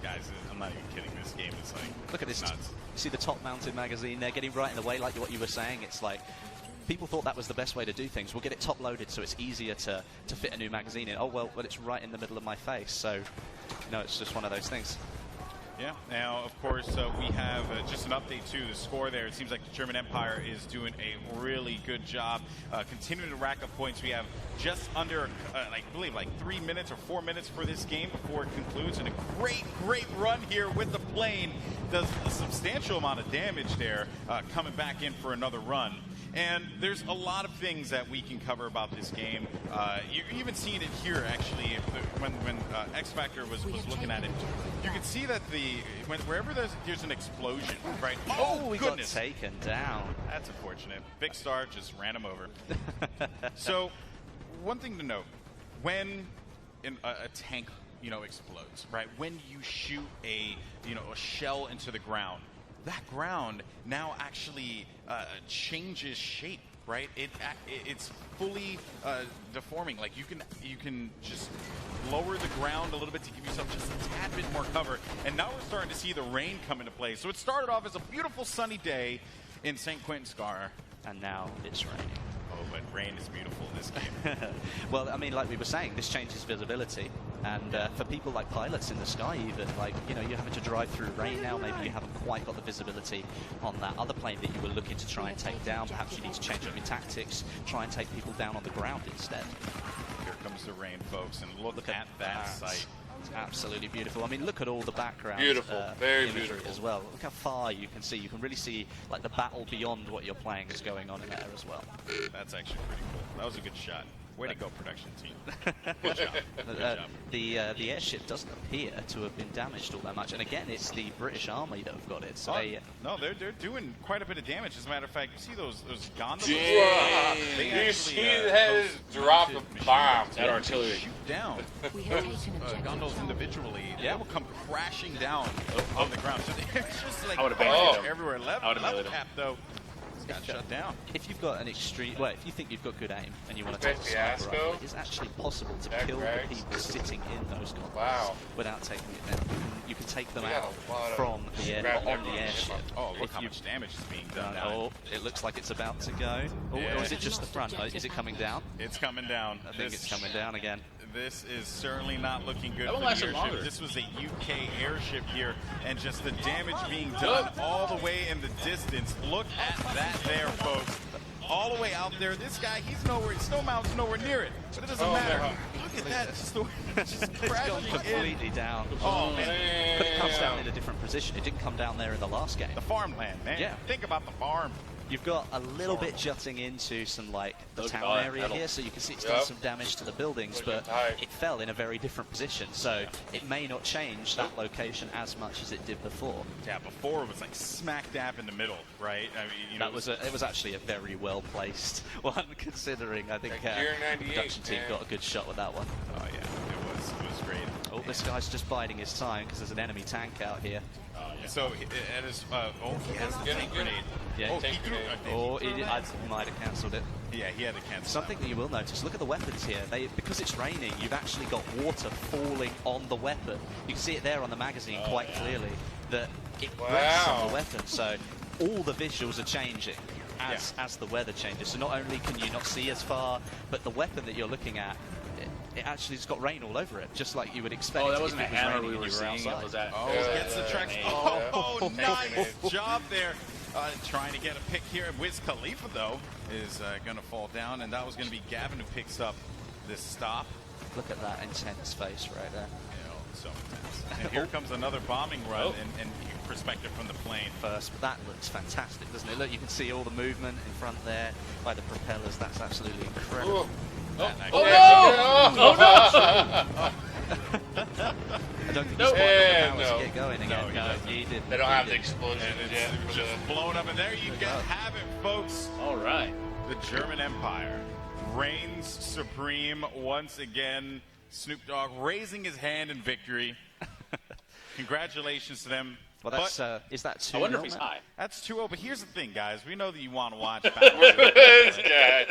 guys, I'm not even kidding. This game is like, look at this. Nuts. You see the top-mounted magazine there getting right in the way, like what you were saying. It's like people thought that was the best way to do things. We'll get it top-loaded so it's easier to fit a new magazine in. Oh, well, it's right in the middle of my face. So, it's just one of those things. Yeah. Now, of course, we have just an update to the score there. It seems like the German Empire is doing a really good job continuing to rack up points. We have just under, I believe, like 3 minutes or 4 minutes for this game before it concludes. And a great run here with the plane. Does a substantial amount of damage there, coming back in for another run. And there's a lot of things that we can cover about this game. You're even seeing it here, actually, when X Factor was looking at it. You can see that wherever there's an explosion, right? Oh, we goodness. got taken down. That's unfortunate. Big Star just ran him over. So, one thing to note, when a tank, explodes, right? When you shoot a shell into the ground, that ground now actually changes shape, right? It's fully deforming. Like you can just lower the ground a little bit to give yourself just a tad bit more cover. And now we're starting to see the rain come into play. So it started off as a beautiful sunny day in St. Quentin Scar, and now it's raining. Oh, but rain is beautiful in this game. Well, I mean, like we were saying, this changes visibility. And for people like pilots in the sky even, like, you're having to drive through rain now, maybe you haven't quite got the visibility on that other plane that you were looking to try and take down. Perhaps you need to change up your tactics, try and take people down on the ground instead. Here comes the rain, folks, and look at that sight. It's absolutely beautiful. I mean, look at all the background very imagery beautiful as well. Look how far you can see. You can really see like the battle beyond what you're playing is going on in there as well. That's actually pretty cool. That was a good shot. Way to go, production team. Good job. Good job. The airship doesn't appear to have been damaged all that much, and again, it's the British Army that have got it. So they're doing quite a bit of damage. As a matter of fact, you see those gondolas? You see that drop a bomb. That artillery shoot down those gondolas individually. They will come crashing down on the ground. So they're just like everywhere. Level cap though. Got shut down. If you've got an extreme, well, if you think you've got good aim and you want to take a sniper rifle, it's actually possible to kill the people sitting in those gondolas without taking it down. You can take them out from the on the airship. Oh, look how much damage is being done now. Oh, it looks like it's about to go. Oh, or is it just the front? Is it coming down? It's coming down. I think it's coming down again. This is certainly not looking good for the airship. This was a UK airship here, and just the damage being done all the way in the distance. Look at that there, folks. All the way out there. This guy, he's nowhere, Stone Mountain's nowhere near it. But it doesn't matter. Look at that. Just It's gone completely down. Oh, man. But it comes down in a different position. It didn't come down there in the last game. The farmland, man. Yeah. Think about the farm. You've got a little bit jutting into some like the town area here, so you can see it's done some damage to the buildings, but it fell in a very different position, so it may not change that location as much as it did before. Yeah, before it was like smack dab in the middle, right? I mean, you know, it was actually a very well placed one, considering I think the production team got a good shot with that one. Oh yeah, it was great. Oh, this guy's just biding his time because there's an enemy tank out here. So it is. He has the tank grenade. Yeah, I might have cancelled it. Yeah, he had to cancel. Something that you will notice. Look at the weapons here. Because it's raining, you've actually got water falling on the weapon. You can see it there on the magazine quite clearly that it rests on the weapon. So all the visuals are changing as the weather changes. So not only can you not see as far, but the weapon that you're looking at, it actually has got rain all over it, just like you would expect. Oh, that wasn't a hammer we were seeing. Outside. It was that. Gets the tracks. Oh, nice job there. Trying to get a pick here. Wiz Khalifa, though, is going to fall down, and that was going to be Gavin who picks up this stop. Look at that intense face right there. So intense. And here comes another bombing run and perspective from the plane. First, that looks fantastic, doesn't it? Look, you can see all the movement in front there by the propellers. That's absolutely incredible. No! I don't think he's quite got the power to get going again. No, he didn't. They don't have the explosion yet. Just blown up, and there you have it, folks. All right. The German Empire reigns supreme once again. Snoop Dogg raising his hand in victory. Congratulations to them. Well, that's, is that 2-0? I wonder if he's high. That's 2-0, but here's the thing, guys. We know that you want to watch Battlefield.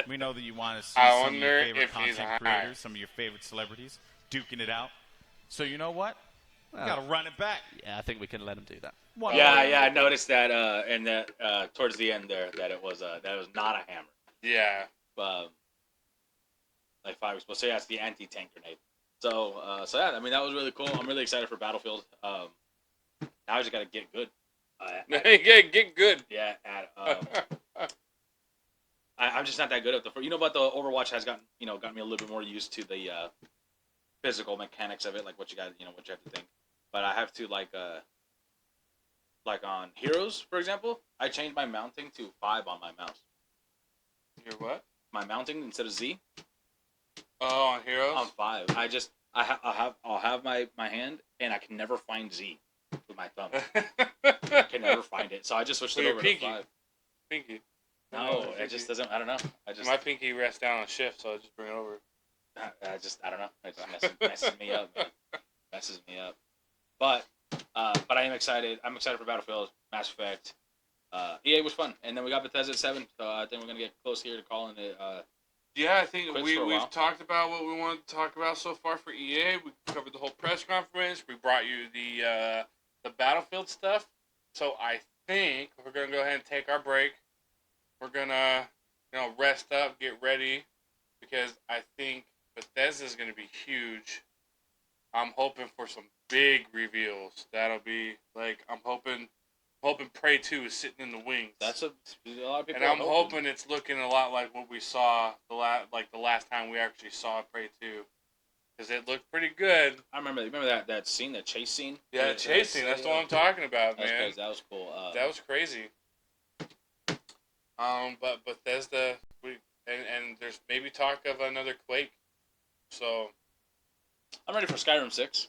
We know that you want to see some of your favorite content creators, some of your favorite celebrities duking it out. So you know what? We got to run it back. Yeah, I think we can let him do that. I noticed that, and that towards the end there, that it was not a hammer. Yeah. Like 5 was supposed to say, it's the anti-tank grenade. So yeah, I mean, that was really cool. I'm really excited for Battlefield. Now I just gotta get good. Get good. Yeah, I'm just not that good at the. You know, but the Overwatch has gotten me a little bit more used to the physical mechanics of it, like what you have to think. But I have to like on Heroes, for example, I changed my mounting to 5 on my mouse. Your what? My mounting instead of Z. Oh, on Heroes. On 5. I'll have my hand, and I can never find Z with my thumb. I can never find it, so I just switched it over to 5. Pinky. No, it just doesn't. I don't know. My pinky rests down on shift, so I just bring it over. I don't know. It just messes me up. Man. Messes me up. But I am excited. I'm excited for Battlefield, Mass Effect. EA was fun, and then we got Bethesda at 7. So I think we're gonna get close here to calling it. Yeah, I think we've talked about what we wanted to talk about so far for EA. We covered the whole press conference. We brought you the Battlefield stuff. So I think we're gonna go ahead and take our break. We're gonna rest up, get ready, because I think Bethesda is gonna be huge. I'm hoping for some big reveals. That'll be I'm hoping hoping Prey 2 is sitting in the wings. That's a lot of people. And I'm are hoping it's looking a lot like what we saw the last time we actually saw Prey 2, because it looked pretty good. I remember that scene, that chase scene. Yeah, the chase scene. That's the one I'm talking about, That was man. crazy. That was cool. That was crazy. But Bethesda, and there's maybe talk of another Quake. So I'm ready for Skyrim 6.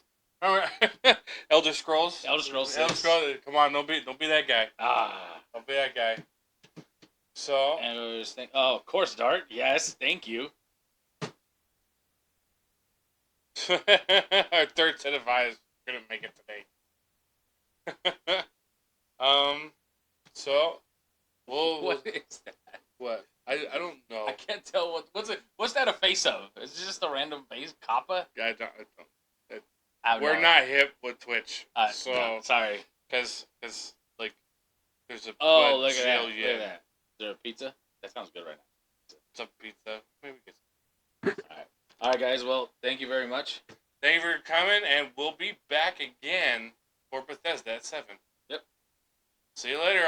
Elder Scrolls. Elder Scrolls 6. Elder Scrolls. Come on, don't be that guy. Don't be that guy. So. And I was thinking, oh, of course, Dart. Yes, thank you. Our third set of eyes couldn't make it today. So What is that? What? I don't know. I can't tell what's that a face of? Is it just a random face? Kappa? I don't. We're not hip with Twitch, so no, sorry. Because like there's a Oh, look at that! seal, Look yeah. at that. Is there a pizza? That sounds good right now. Some pizza. Maybe get All right, guys. Well, thank you very much. Thank you for coming, and we'll be back again for Bethesda at 7. Yep. See you later, all.